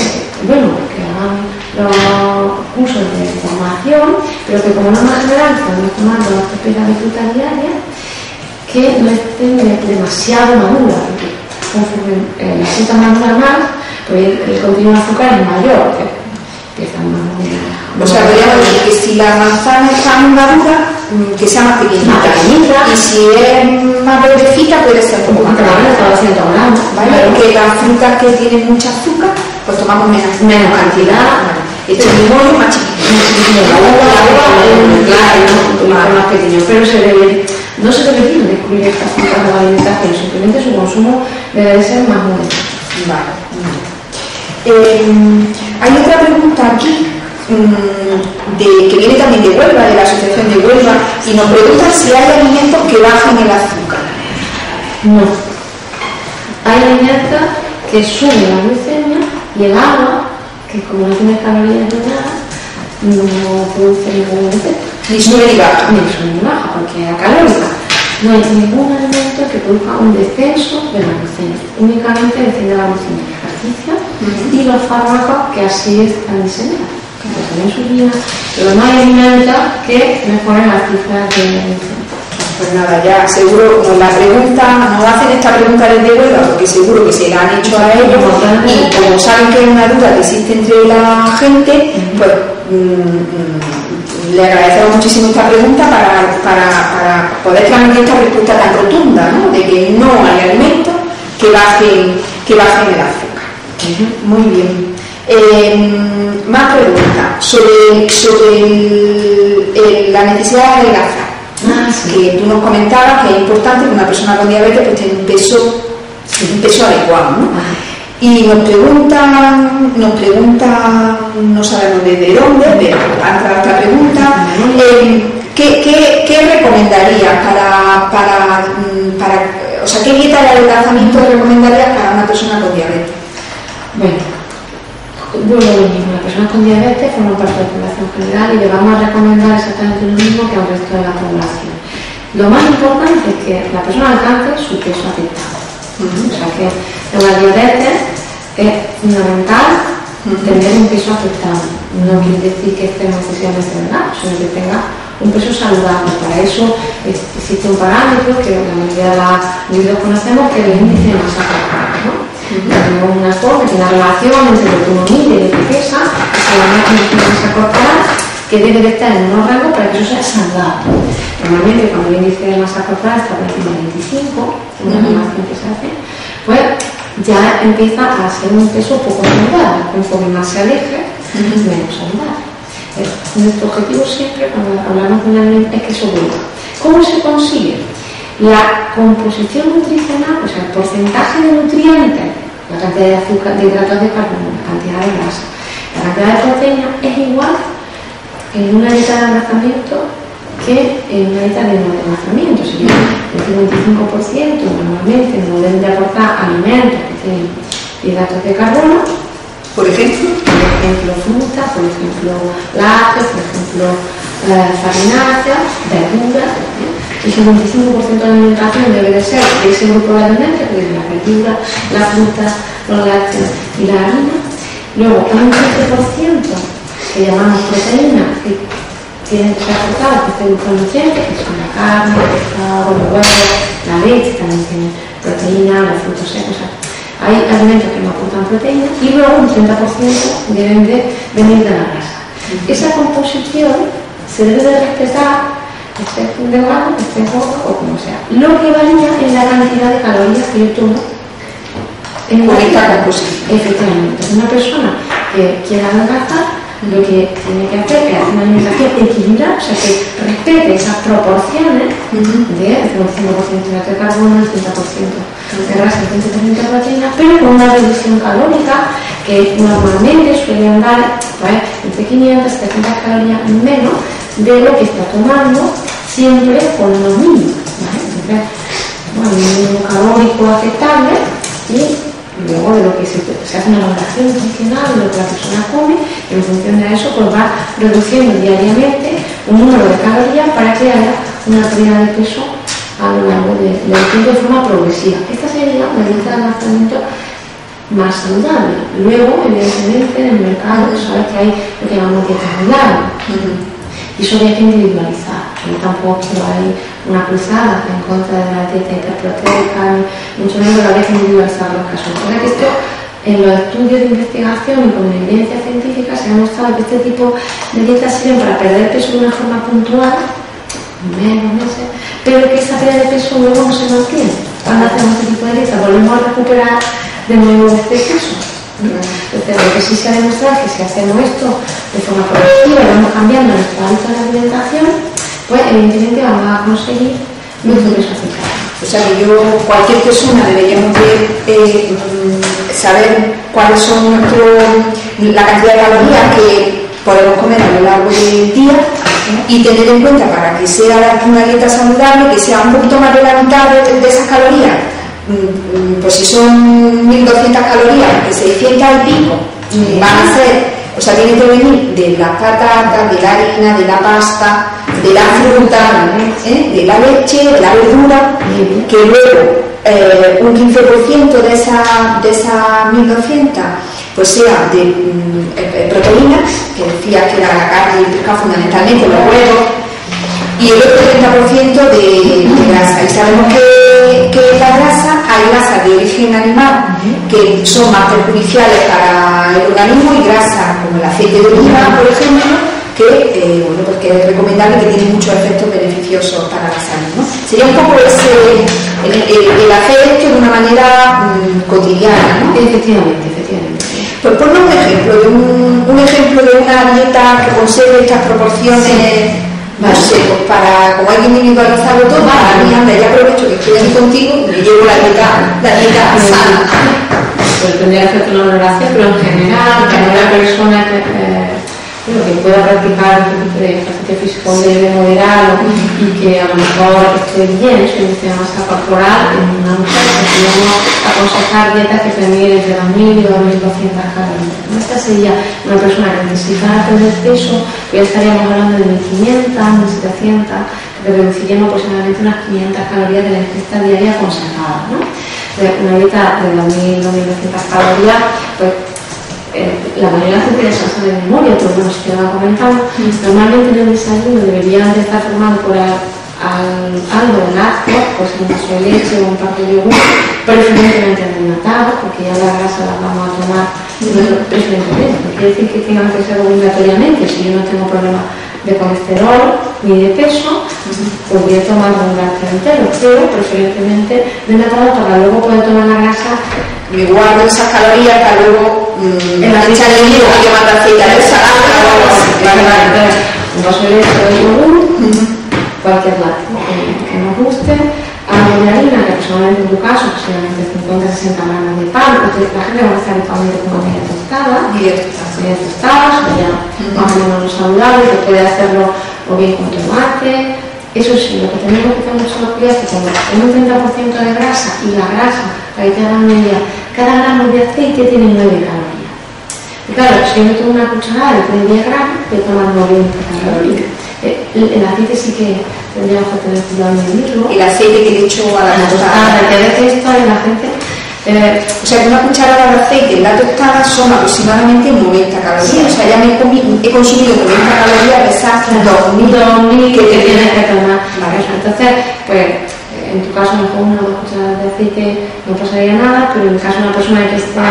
hagan los cursos de formación, pero que como norma general podemos tomar 2 o 3 piezas de fruta diaria que no estén demasiado maduras, porque conforme la fruta madura más, pues el contenido de azúcar es mayor, que están más maduras. O sea, podríamos decir que si la manzana está muy madura, que sea más pequeñita, y si es más verdecita puede ser un poco más grande, 200 gramos, ¿vale? Porque las frutas que tienen mucha azúcar, pues tomamos menos cantidad. El chirimoyo más chiquitito, la uva más pequeño, pero no se debe descubrir estas frutas de la alimentación, simplemente su consumo debe ser más modesto. Vale. Hay otra pregunta aquí que viene también de Huelva, de la Asociación de Huelva, y nos preguntan si hay alimentos que bajen el azúcar. No. Hay alimentos que suben la glucemia y el agua, que como no tiene calorías ni nada, no produce ningún efecto. Ni sube ni baja. Ni sube ni baja, porque es calórica. No hay ningún alimento que produzca un descenso de la glucemia. Únicamente desciende la glucemia el ejercicio y los fármacos que así están diseñados. Que la insulina, pero no hay alimentos que mejoren las cifras de glucemia. Pues nada, ya seguro nos hacen esta pregunta desde Huelva, porque seguro que se la han hecho a ellos, y como saben que es una duda que existe entre la gente, pues le agradecemos muchísimo esta pregunta para poder transmitir esta respuesta tan rotunda, ¿no? De que no hay alimentos que bajen el azúcar. Muy bien. Más preguntas sobre la necesidad de adelgazar. Que tú nos comentabas que es importante que una persona con diabetes pues tenga un peso adecuado, ¿no? Y nos preguntan, no sabemos desde dónde, pero han traído esta pregunta, ¿qué recomendarías o sea, qué dieta de adelgazamiento recomendarías para una persona con diabetes? Bueno, lo mismo, las personas con diabetes forman parte de la población general y le vamos a recomendar exactamente lo mismo que al resto de la población. Lo más importante es que la persona alcance su peso aceptable. O sea que en la diabetes es fundamental tener un peso aceptable. No quiere decir que esté excesivamente delgado, sino que tenga un peso saludable. Para eso existe un parámetro que la mayoría de los individuos conocemos, que es el índice de masa corporal, ¿no? Tenemos una forma, que es una relación entre lo que uno mide y lo que pesa, que se llama índice de masa corporal, que debe de estar en unos rangos para que eso sea saludable. Normalmente, cuando el índice de masa corporal está por encima de 25, en una estimación que se hace, pues ya empieza a ser un peso poco saludable. Conforme más se aleje, menos saludable. Nuestro objetivo siempre, cuando hablamos de una alimentación, es que eso vuelva. ¿Cómo se consigue? La composición nutricional, o sea, el porcentaje de nutrientes, la cantidad de azúcar, de hidratos de carbono, la cantidad de grasa, la cantidad de proteína es igual en una dieta de adelgazamiento que en una dieta de no adelgazamiento. Si el 55% normalmente no deben de aportar alimentos que tienen hidratos de carbono, por ejemplo fruta, por ejemplo lácteos, por ejemplo farináceas, verduras. El 55% de la alimentación debe de ser de ese grupo de alimentos, que es la verdura, la fruta, los lácteos y la harina. Luego hay un 15% que llamamos proteínas, que tienen que ser aportadas por este grupo de nutrientes, que son la carne, el pescado, los huevos, la leche, también tiene proteína, los frutos secos. O sea, hay alimentos que no aportan proteínas y luego un 30% deben de venir de la grasa. Esa composición se debe de respetar, esté delgado, esté gordo o como sea. Lo que varía es la cantidad de calorías que yo tomo en esta composición. Efectivamente, una persona que quiera adelgazar, lo que tiene que hacer es hacer una alimentación equilibrada, o sea, que respete esas proporciones de un 5% de carbono, el 30% de grasa, el 20% de proteína, pero con una reducción calórica que normalmente suele andar pues, entre 500 y 700 calorías menos de lo que está tomando, siempre con lo mínimo, ¿vale? Entonces, bueno, un mínimo calórico aceptable y luego de lo que se hace una valoración nutricional de lo que la persona come, y en función de eso pues va reduciendo diariamente un número de calorías para que haya una pérdida de peso a lo largo del tiempo de forma progresiva. Esta sería una dieta de adelgazamiento más saludable. Luego, evidentemente, en el mercado sabes que hay lo que llamamos dietas saludables. Y eso hay que individualizar. Yo tampoco hay una cruzada en contra de la dieta hiperproteica, mucho menos habría que individualizar los casos. Ahora que esto, en los estudios de investigación y con evidencia científica se ha mostrado que este tipo de dietas sirven para perder peso de una forma puntual, menos meses, pero que esa pérdida de peso luego no se mantiene. Cuando hacemos este tipo de dieta volvemos a recuperar de nuevo este peso. Entonces, lo que sí se ha demostrado es que si hacemos esto de forma progresiva y vamos cambiando nuestro hábito de alimentación, pues evidentemente vamos a conseguir nuestro peso aceptable. O sea que cualquier persona deberíamos saber cuáles son la cantidad de calorías que podemos comer a lo largo del día y tener en cuenta para que sea una dieta saludable, que sea un poquito más de la mitad de esas calorías. Pues si son 1200 calorías, que 600 y pico van a ser, o sea, tienen que venir de las patatas, de la harina, de la pasta, de la fruta, de la leche, de la verdura, que luego un 15% de esas 1200 pues sea de proteínas, que decía que era la carne y el pescado fundamentalmente, los huevos, y el otro 30% de grasa. Y sabemos que la grasa, hay grasas de origen animal que son más perjudiciales para el organismo y grasa como el aceite de oliva, por ejemplo, que porque es recomendable, que tiene muchos efectos beneficiosos para la salud, ¿no? Sería un poco el hacer esto de una manera cotidiana, ¿no? Efectivamente. Pues ponnos un ejemplo de una dieta que conserve estas proporciones. No sé, pues como hay que individualizarlo todo, para mí, anda, ya aprovecho que estoy aquí contigo y me llevo la dieta sana. Pues tendría que hacer una valoración, pero en general, que una persona que pueda practicar un tipo de ejercicio físico leve, moderado y que a lo mejor esté bien, su índice de masa corporal, en una mujer podríamos aconsejar dietas que terminen entre 2000 y 2200 calorías. Esta sería una persona que necesita perder peso, ya estaríamos hablando de 1500, 1700, que reduciríamos aproximadamente unas 500 calorías de la ingesta diaria conservada, ¿no? Una dieta de 2000 o 1200 calorías, pues la mayoría de la gente ya se la sabe de memoria, pero bueno, si te lo va comentando, normalmente en el desayuno deberían de estar formado por algo de lácteo, pues un vaso de leche o un par de yogur, preferentemente desnatado, porque ya la grasa la vamos a tomar preferentemente. No quiere decir que tengan que ser obligatoriamente. Si yo no tengo problema de colesterol ni de peso, podría tomar un lácteo entero, pero preferentemente desnatado para luego poder tomar la grasa. Me guardo esas calorías para luego echarle un poquito más de aceite a la ensalada. Un vaso de leche o yogur, cualquier lácteo que nos guste, algo de harina, que personalmente en tu caso, que sean entre 50 y 60 gramos de pan, porque la gente va a estar habitualmente con media tostada, media tostada, o ya más o menos saludable, que puede hacerlo o bien con tomate. Eso sí, lo que tenemos que tener mucho cuidado es que como tiene un 30% de grasa y la grasa, para que te hagan una idea, cada gramo de aceite tiene 9 calorías. Y claro, si yo me tomo una cucharada de 10 gramos, te toman 90 calorías. El aceite sí que tendríamos que tener cuidado en medirlo. El aceite que le echo a la tostada. Que a veces esto en la gente... o sea, que una cucharada de aceite en la tostada son aproximadamente 90 calorías. Sí. O sea, ya he consumido 90 calorías de esas 2000 que tienes que tomar. Vale. Entonces, pues, en tu caso, mejor una o dos cucharadas de aceite no pasaría nada, pero en el caso de una persona que está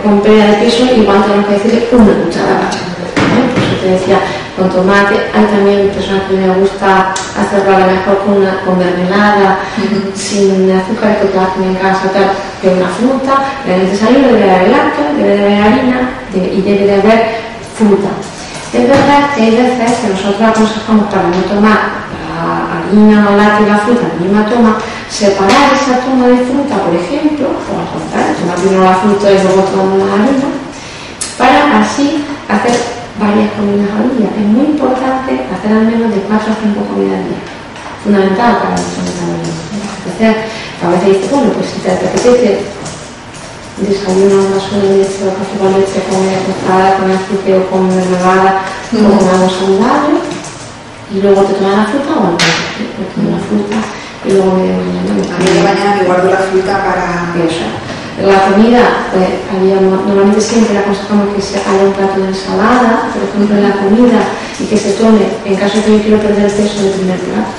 con pérdida de peso, igual tenemos que decirle una cucharada. Por eso te decía, con tomate. Hay también personas que les gusta hacerlo a lo mejor con mermelada, sin azúcar, que hacen en casa, tal, que una fruta. En el desayuno debe de haber lácteo, debe de haber harina y debe de haber fruta. Es verdad que hay veces que nosotros aconsejamos para no tomar la harina o lácteo y la fruta en la misma toma, separar esa toma de fruta, por ejemplo, o al contrario, tomar primero la fruta y luego tomar la harina, para así hacer varias comidas al día. Es muy importante hacer al menos de 4 a 5 comidas al día. Fundamental para el metabolismo. Entonces, a veces dices, bueno, pues si te apetece desayuno un vaso de leche o café con leche con media tostada, con aceite o con mermelada o con algo saludable, y luego te tomas la fruta o algo, te tomas la fruta y luego media mañana me guardo la fruta para eso. La comida, pues normalmente siempre aconsejamos que se haga un plato de ensalada, por ejemplo, en la comida, y que se tome, en caso de que yo quiero perder el peso, del primer plato.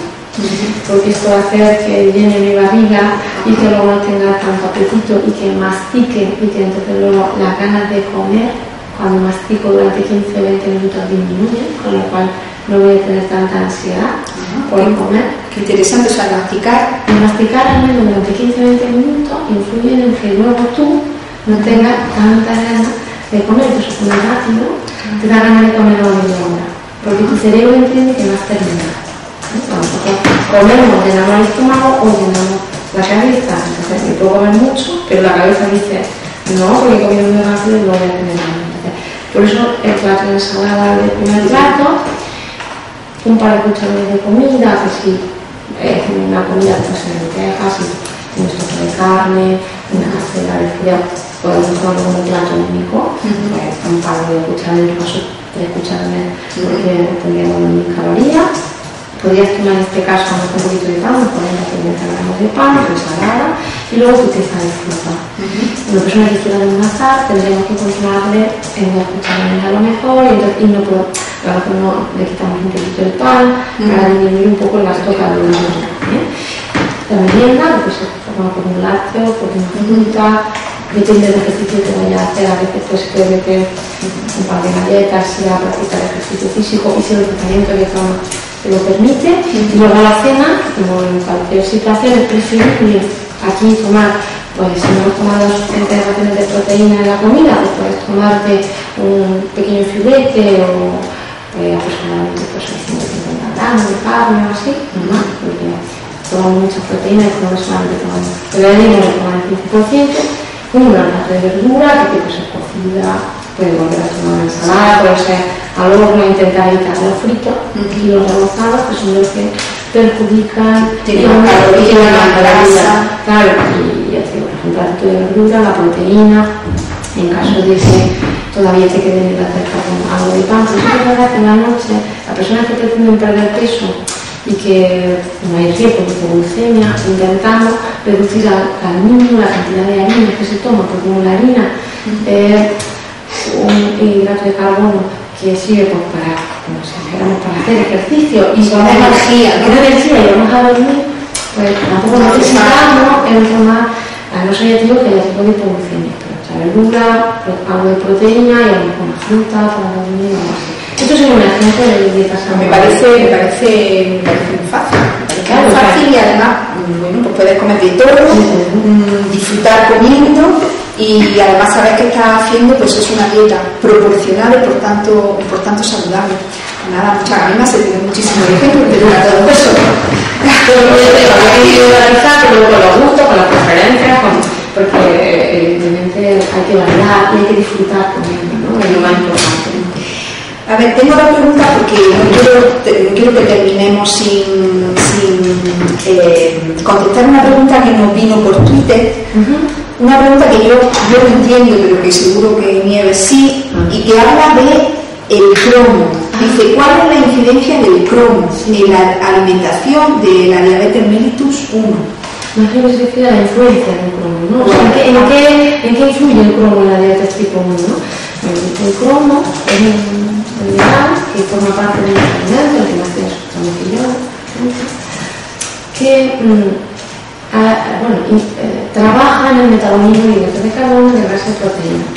Porque esto va a hacer que llene mi barriga y que luego no tenga tanto apetito y que mastique, y que entonces luego las ganas de comer, cuando mastico durante 15 o 20 minutos, disminuyen, con lo cual no voy a tener tanta ansiedad por comer. Qué interesante, o sea, masticar. Masticar al menos durante 15 o 20 minutos influye en que luego tú no tengas tanta ganas de comer, que eso es muy rápido, te da ganas de comer a media hora, porque tu cerebro entiende que vas a terminar. Nosotros comemos, llenamos el estómago o llenamos la cabeza, entonces me puedo comer mucho, pero la cabeza dice, no, porque he comido muy rápido y no voy a tener ganas. Por eso el plato de ensalada del primer plato, un par de cucharadas de comida, que si es una comida pues en lentejas, si tienes trozo de carne, una cazuela de fideo, podemos tomarlo como un plato único, pues un par de cucharadas, incluso 3 cucharadas, porque tendríamos 1000 calorías. Podrías tomar en este caso un poquito de pan, 40-50 gramos de pan, ensalada, y luego tu pieza de fruta. Una persona que quiera adelgazar, tendríamos que controlarle en 2 cucharadas a lo mejor, y no puedo, claro que no le quitamos un poquito el pan para disminuir un poco el gasto calórico. La merienda, pues se forma por un lácteo, por una fruta, depende del ejercicio que vaya a hacer. A veces pues se puede meter un par de galletas si va a practicar ejercicio físico y si el tratamiento que toma te lo permite. Y luego a la cena, como en cualquier situación, es preferible aquí tomar, pues si no hemos tomado suficientes raciones de proteína en la comida, pues puedes tomarte un pequeño filete o aproximadamente pues 150 gramos de carne o así, normal, porque tomamos mucha proteína y como solamente tomamos proteína, le tomamos el 15%, un gran plato de verdura que puede ser cocida, puede volver a tomar una ensalada, puede ser al horno, intentar evitar los fritos y los rebozados, que son los que perjudican la caloría, la grasa. Claro, y ya te digo, un plato de verdura, la proteína, en caso de que todavía te quede la cerca con algo de pan. Pero es verdad que en la noche, las personas que pretenden perder peso y que no hay riesgo de glucemia, intentando reducir al mínimo la cantidad de harina que se toma, porque como la harina un hidrato de carbono que sirve pues, para, como si dijéramos, para hacer ejercicio y con energía, y vamos a dormir, pues tampoco necesitamos tomar, no soy activo que haya tipo de hipoglucemia, pero verdura, algo de proteína y a lo mejor una fruta para dormir o algo así. Esto es un ejemplo de dieta sana. Me parece muy fácil. Claro, muy fácil y además, bueno, pues puedes comer de todo, disfrutar comiendo y además saber que estás haciendo pues es una dieta proporcional y por tanto saludable. Nada, a mí me ha servido muchísimo el ejemplo de todo eso. Pero hay que individualizar con los gustos, con las preferencias, porque evidentemente hay que variar y hay que disfrutar comiendo, ¿no? Es lo más importante. A ver, tengo la pregunta porque no quiero que terminemos sin contestar una pregunta que nos vino por Twitter. Una pregunta que yo no entiendo, pero que seguro que Nieves sí, y que habla de el cromo. Dice, ¿cuál es la incidencia del cromo en la alimentación de la diabetes mellitus 1? No sé si se refiere a la influencia del cromo, ¿no? O sea, ¿en qué influye el cromo en la diabetes tipo 1? El cromo es un mineral que forma parte del alimento, que nace en que trabaja en el metabolismo de hidratos de carbono, de grasa y proteína.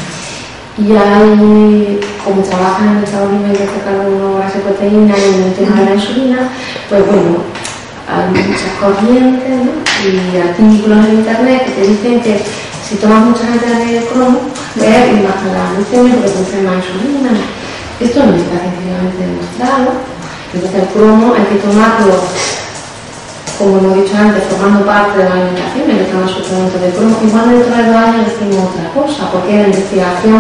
Y hay, como trabaja en el metabolismo de hidratos de carbono, grasa y proteína y en el tema de la insulina, pues bueno, hay muchas corrientes, ¿no? Y artículos en internet que te dicen que si tomas mucha cantidad de cromo, pues baja la glucemia porque produce más insulina. Esto no está científicamente demostrado. Entonces el cromo hay que tomarlo, como hemos dicho antes, formando parte de la alimentación, hay que tomar suplementos de cromo. Igual dentro de 2 años decimos otra cosa, porque la investigación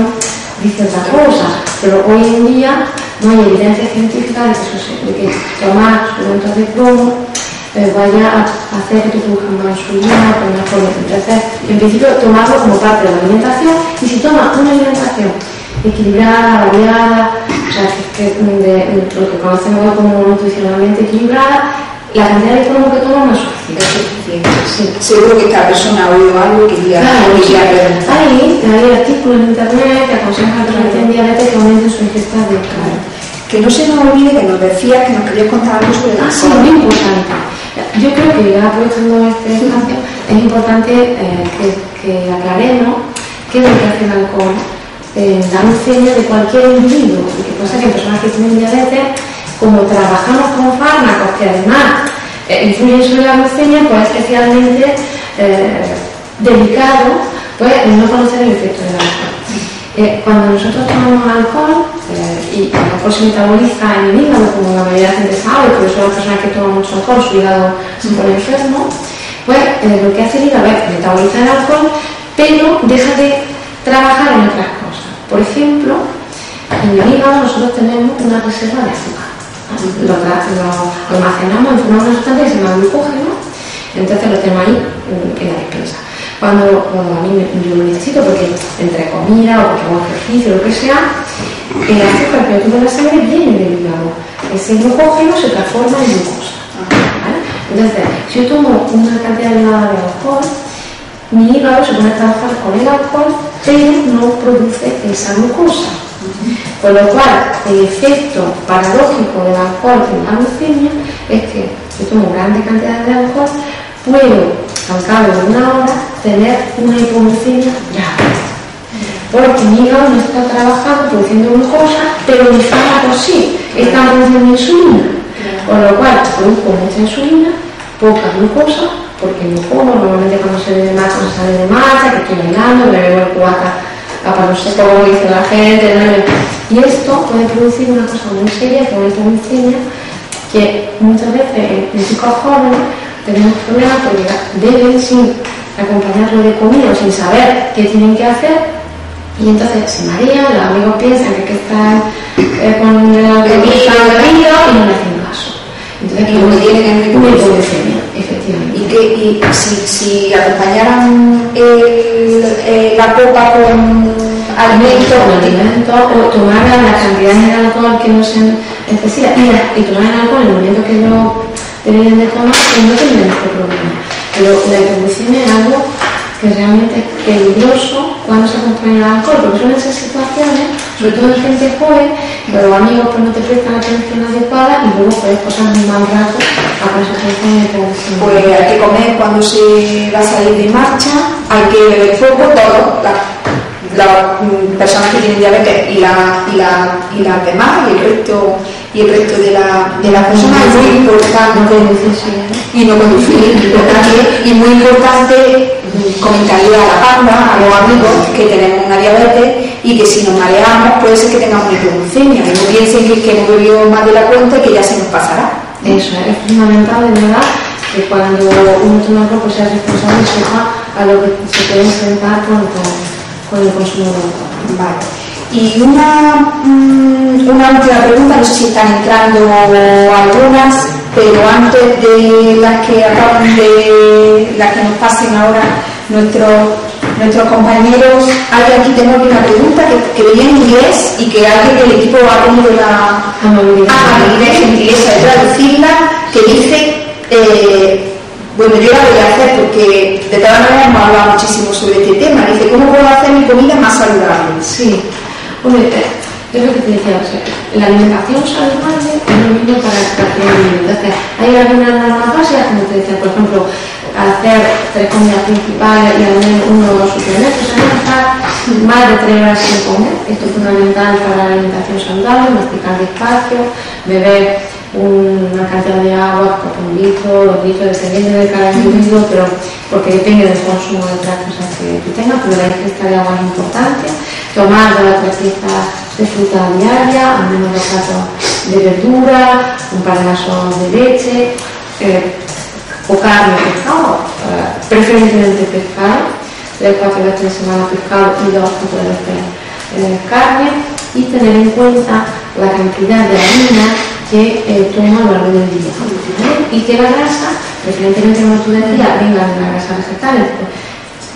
dice otra cosa, pero hoy en día no hay evidencia científica de que tomar suplementos de cromo vaya a hacer que tu produzcas más insulina o más corriente. Entonces, en principio, tomarlo como parte de la alimentación, y si tomas una alimentación equilibrada, variada, o sea, lo que conocemos como nutricionalmente equilibrada, la cantidad de cromo que tomas no es suficiente. Sí. Seguro que esta persona ha oído algo que diga hay artículos en internet que aconsejan a los que tienen diabetes que aumenten su ingesta de carne. Que no se nos olvide que nos decías que nos querías contar algo sobre la sí, muy importante. Yo creo que ya aprovechando este espacio es importante que aclaremos qué es lo que hace el alcohol en la glucemia de cualquier individuo. Lo que pasa es que en personas que tienen diabetes, como trabajamos con fármacos que además influyen sobre la glucemia, pues es especialmente delicado pues no conocer el efecto del alcohol. Cuando nosotros tomamos alcohol y el alcohol se metaboliza en el hígado, como la mayoría de la gente sabe, por eso las personas que toman mucho alcohol, su hígado se pone enfermo, pues lo que hace el hígado es metabolizar el alcohol, pero deja de trabajar en otras cosas. Por ejemplo, en el hígado nosotros tenemos una reserva de azúcar. Lo almacenamos en forma de una sustancia que se llama glucógeno, entonces lo tenemos ahí en la despensa. Cuando a mí yo lo necesito porque entre comida o porque hago ejercicio o lo que sea, el azúcar que yo tengo en la sangre viene del hígado. Ese glucógeno se transforma en glucosa. ¿Vale? Entonces, si yo tomo una cantidad elevada de alcohol, mi hígado se pone a trabajar con el alcohol, pero no produce esa glucosa. Con lo cual, el efecto paradójico del alcohol en la glucemia es que si tomo grandes cantidades de alcohol, puedo, al cabo de 1 hora, tener una hipoglucemia grave. Porque mi hígado no está trabajando produciendo glucosa, pero mi fármaco sí está produciendo insulina. Con lo cual, produzco mucha insulina, poca glucosa, porque no como, normalmente cuando se sale de marcha, que estoy bailando, me bebo el cubata para no sé cómo dice la gente, ¿no? Y esto puede producir una cosa muy seria, que es una hipoglucemia, que muchas veces en chicos jóvenes tenemos problemas porque deben sin acompañarlo de comida o sin saber qué tienen que hacer, y entonces se marean, los amigos piensan que están con la bebida y no le hacen caso. Entonces, y lo que tienen es una hipoglucemia, efectivamente. Y si acompañaran la copa con alimento o tomaran la cantidad de alcohol que no se necesita y tomaran alcohol en el momento que no deberían de tomar, pues no tendrían este problema. Pero la hipoglucemia es algo que realmente es peligroso cuando se acompaña el alcohol, porque son esas situaciones, sobre todo en gente joven, que los amigos pues no te prestan la atención adecuada y luego puedes pasar un mal rato a consecuencia de tradición. Pues hay que comer cuando se va a salir de marcha, hay que beber poco, todos, las personas que tienen diabetes y las demás, y el resto de las personas. Es muy importante y no conducir, y muy importante comentarle a la banda, a los amigos que tenemos una diabetes y que si nos mareamos puede ser que tengamos una hipoglucemia, que no piensen que hemos bebido más de la cuenta y que ya se nos pasará. Eso es fundamental, de verdad, que cuando uno toma alcohol pues sea responsable y sepa a lo que se puede enfrentar con el consumo de alcohol. Vale. Y una última pregunta, no sé si están entrando algunas, pero antes de las que acaban de las que nos pasen ahora nuestros compañeros, hay aquí, tengo aquí una pregunta que veía en inglés y que alguien del equipo ha tenido la amabilidad y gentileza de traducirla, que dice, bueno, yo la voy a hacer porque de todas maneras hemos hablado muchísimo sobre este tema. Dice, ¿cómo puedo hacer mi comida más saludable? Sí, bueno, es lo que te decía, o sea, la alimentación saludable es lo mismo para el niño. Entonces, hay algunas normas básicas, como te decía, por ejemplo, hacer 3 comidas principales y al menos unos suplementos, estar más de 3 horas sin comer. Esto es fundamental para la alimentación saludable, masticar despacio, beber una cantidad de agua, por 1 litro, 2 litros, dependiendo de cada individuo, pero porque depende del consumo de otras cosas que tú tengas, pero la ingesta de agua es importante. Tomar 2 o 3 piezas de fruta diaria, al menos 2 platos de verdura, un par de vasos de leche, o carne, pescado, preferentemente pescado, 3 o 4 veces a semana pescado y 2 o 4 veces carne, y tener en cuenta la cantidad de harina que toma a lo largo del día, y que la grasa, preferentemente como tú decías, venga de las grasas vegetales, pues,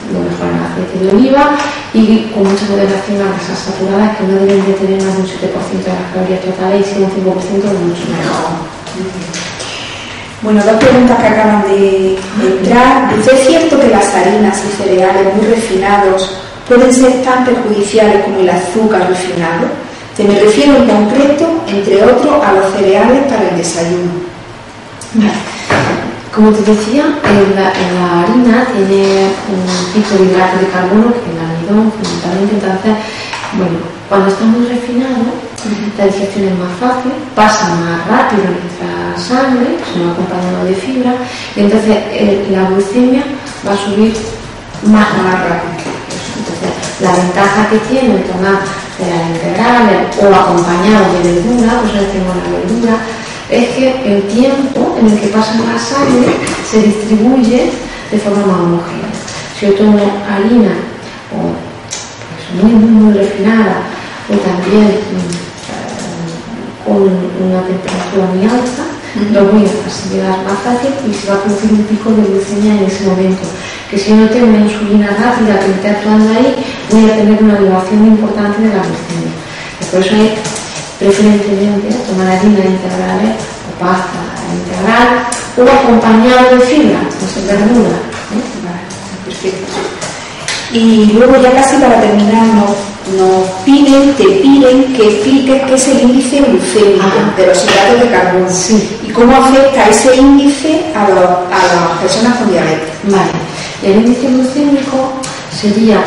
lo mejor el aceite de oliva, y con mucha moderación las grasas saturadas, que no deben de tener más de un 7% de las calorías totales, y si un 5% es mucho mejor. Bueno, 2 preguntas que acaban de entrar. Dice, ¿es cierto que las harinas y cereales muy refinados pueden ser tan perjudiciales como el azúcar refinado? Me refiero en concreto, entre otros, a los cereales para el desayuno. Vale. Como te decía, la harina tiene un tipo de hidrato de carbono, que es el almidón, fundamentalmente. Entonces, bueno, cuando está muy refinado, la digestión es más fácil, pasa más rápido en nuestra sangre, se nos acompañado de fibra, y entonces la glucemia va a subir más rápido. Entonces, la ventaja que tiene el tomar cereales integrales o acompañado de verdura, pues decimos la verdura, es que el tiempo en el que pasa en la sangre se distribuye de forma más homogénea. Si yo tomo harina o pues, muy refinada, o también con una temperatura muy alta, lo voy a asimilar más fácil y se va a producir un pico de glucemia en ese momento. Que si yo no tengo una insulina rápida que me esté actuando ahí, voy a tener una elevación importante de la glucemia. Por eso hay preferentemente tomar harinas integrales o pasta integral o acompañado de fibra, no sé, verdura. Vale, perfecto. Y luego ya casi para terminar te piden que expliques qué es el índice glucémico de los hidratos de carbono, sí, y cómo afecta ese índice a las personas con diabetes. Vale. El índice glucémico sería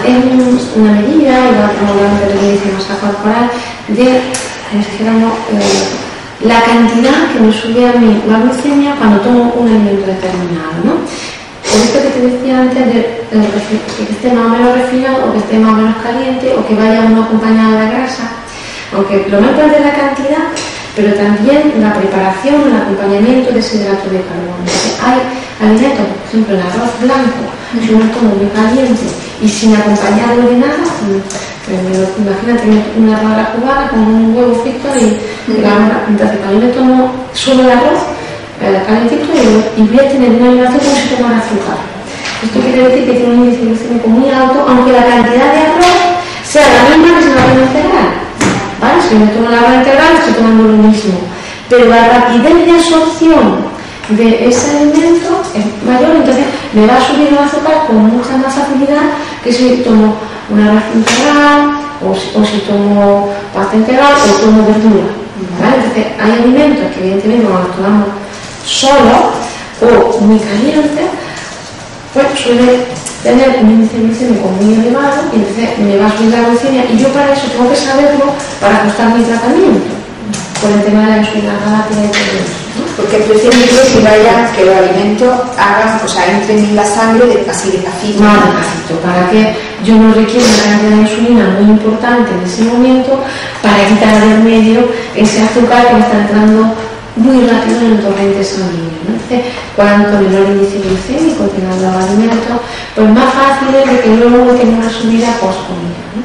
una medida, y la hablamos del índice de masa corporal, de la cantidad que me sube a mí la glucemia cuando tomo un alimento determinado, ¿no? Por esto que te decía antes, que esté más o menos refinado, o que esté más o menos caliente, o que vaya uno acompañado de grasa, aunque lo más importante es la cantidad, pero también la preparación, el acompañamiento de ese hidrato de carbono. Entonces, hay alimentos, por ejemplo el arroz blanco, si uno toma muy caliente y sin acompañarlo de nada, imagínate una arroz a la cubana con un huevo frito entonces cuando yo me tomo solo el arroz calentito y voy a tener una elevación como si tomara azúcar. Esto quiere decir que tiene un índice glucémico muy alto, aunque la cantidad de arroz sea la misma que si la harina integral. ¿Vale? Si me tomo la harina integral estoy tomando lo mismo, pero la rapidez de absorción de ese alimento es mayor, entonces me va a subir el azúcar con mucha más facilidad que si tomo una ración integral o si tomo pasta integral o tomo verdura, ¿vale? Entonces hay alimentos que evidentemente cuando los tomamos solo o muy caliente, pues suele tener un índice glicémico muy elevado y entonces me va a subir la glucemia y yo para eso tengo que saberlo para ajustar mi tratamiento por el tema de la insulina rápida y todo eso, ¿no? Porque es preciso que los alimentos hagan, o sea, entren en la sangre así despacito. Más despacito, para que yo no requiera una cantidad de insulina muy importante en ese momento para quitar del medio ese azúcar que me está entrando muy rápido en el torrente sanguíneo, ¿no? Entonces, cuanto menor índice glicémico tengan los alimentos, pues más fácil es de que luego tenga una subida post-comida, ¿no?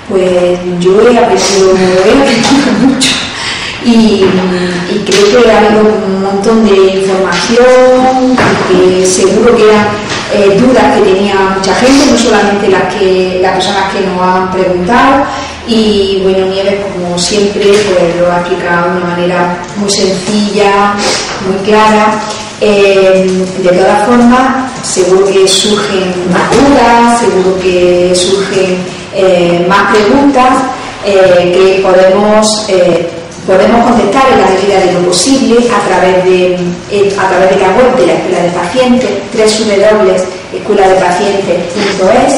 Pues yo he aprendido mucho y creo que ha habido un montón de información que seguro que eran dudas que tenía mucha gente, no solamente las personas que nos han preguntado. Y bueno, Nieves, como siempre, pues lo ha explicado de una manera muy sencilla, muy clara. De todas formas, seguro que surgen más dudas, seguro que surgen más preguntas que podemos contestar en la medida de lo posible a través de la web de la Escuela de Pacientes, www.escueladepacientes.es,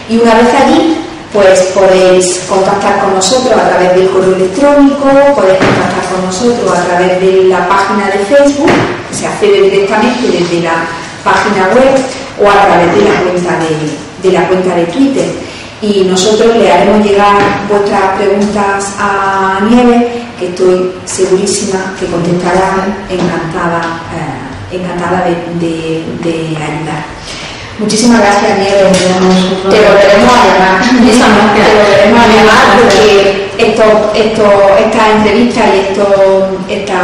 y una vez allí pues podéis contactar con nosotros a través del correo electrónico, podéis contactar con nosotros a través de la página de Facebook, que se accede directamente desde la página web, o a través de la cuenta de Twitter. Y nosotros le haremos llegar vuestras preguntas a Nieves, que estoy segurísima que contestará encantada de ayudar. Muchísimas gracias, Nieves. Te volveremos a llamar. Te volveremos a llamar porque esta entrevista y esta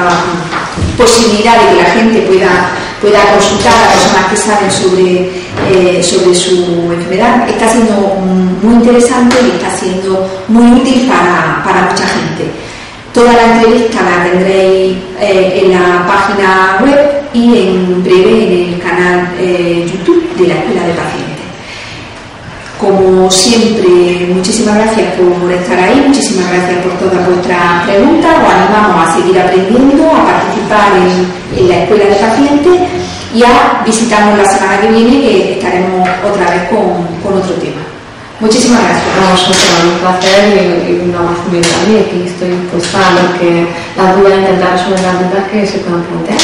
posibilidad de que la gente pueda consultar a personas que saben sobre su enfermedad está siendo muy interesante y está siendo muy útil para mucha gente. Toda la entrevista la tendréis en la página web y en breve en el canal YouTube de la Escuela de Pacientes. Como siempre, muchísimas gracias por estar ahí, muchísimas gracias por todas vuestras preguntas. Os animamos a seguir aprendiendo, a participar en la Escuela de Pacientes y a visitarnos la semana que viene, que estaremos otra vez con otro tema. Muchísimas gracias. A vosotros, un placer y un abrazo muy grande. Aquí estoy dispuesta a lo que las dudas, intentar resolver las dudas que se puedan plantear.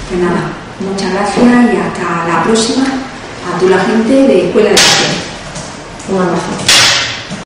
Pues nada, muchas gracias y hasta la próxima a toda la gente de Escuela de Pacientes. Un abrazo.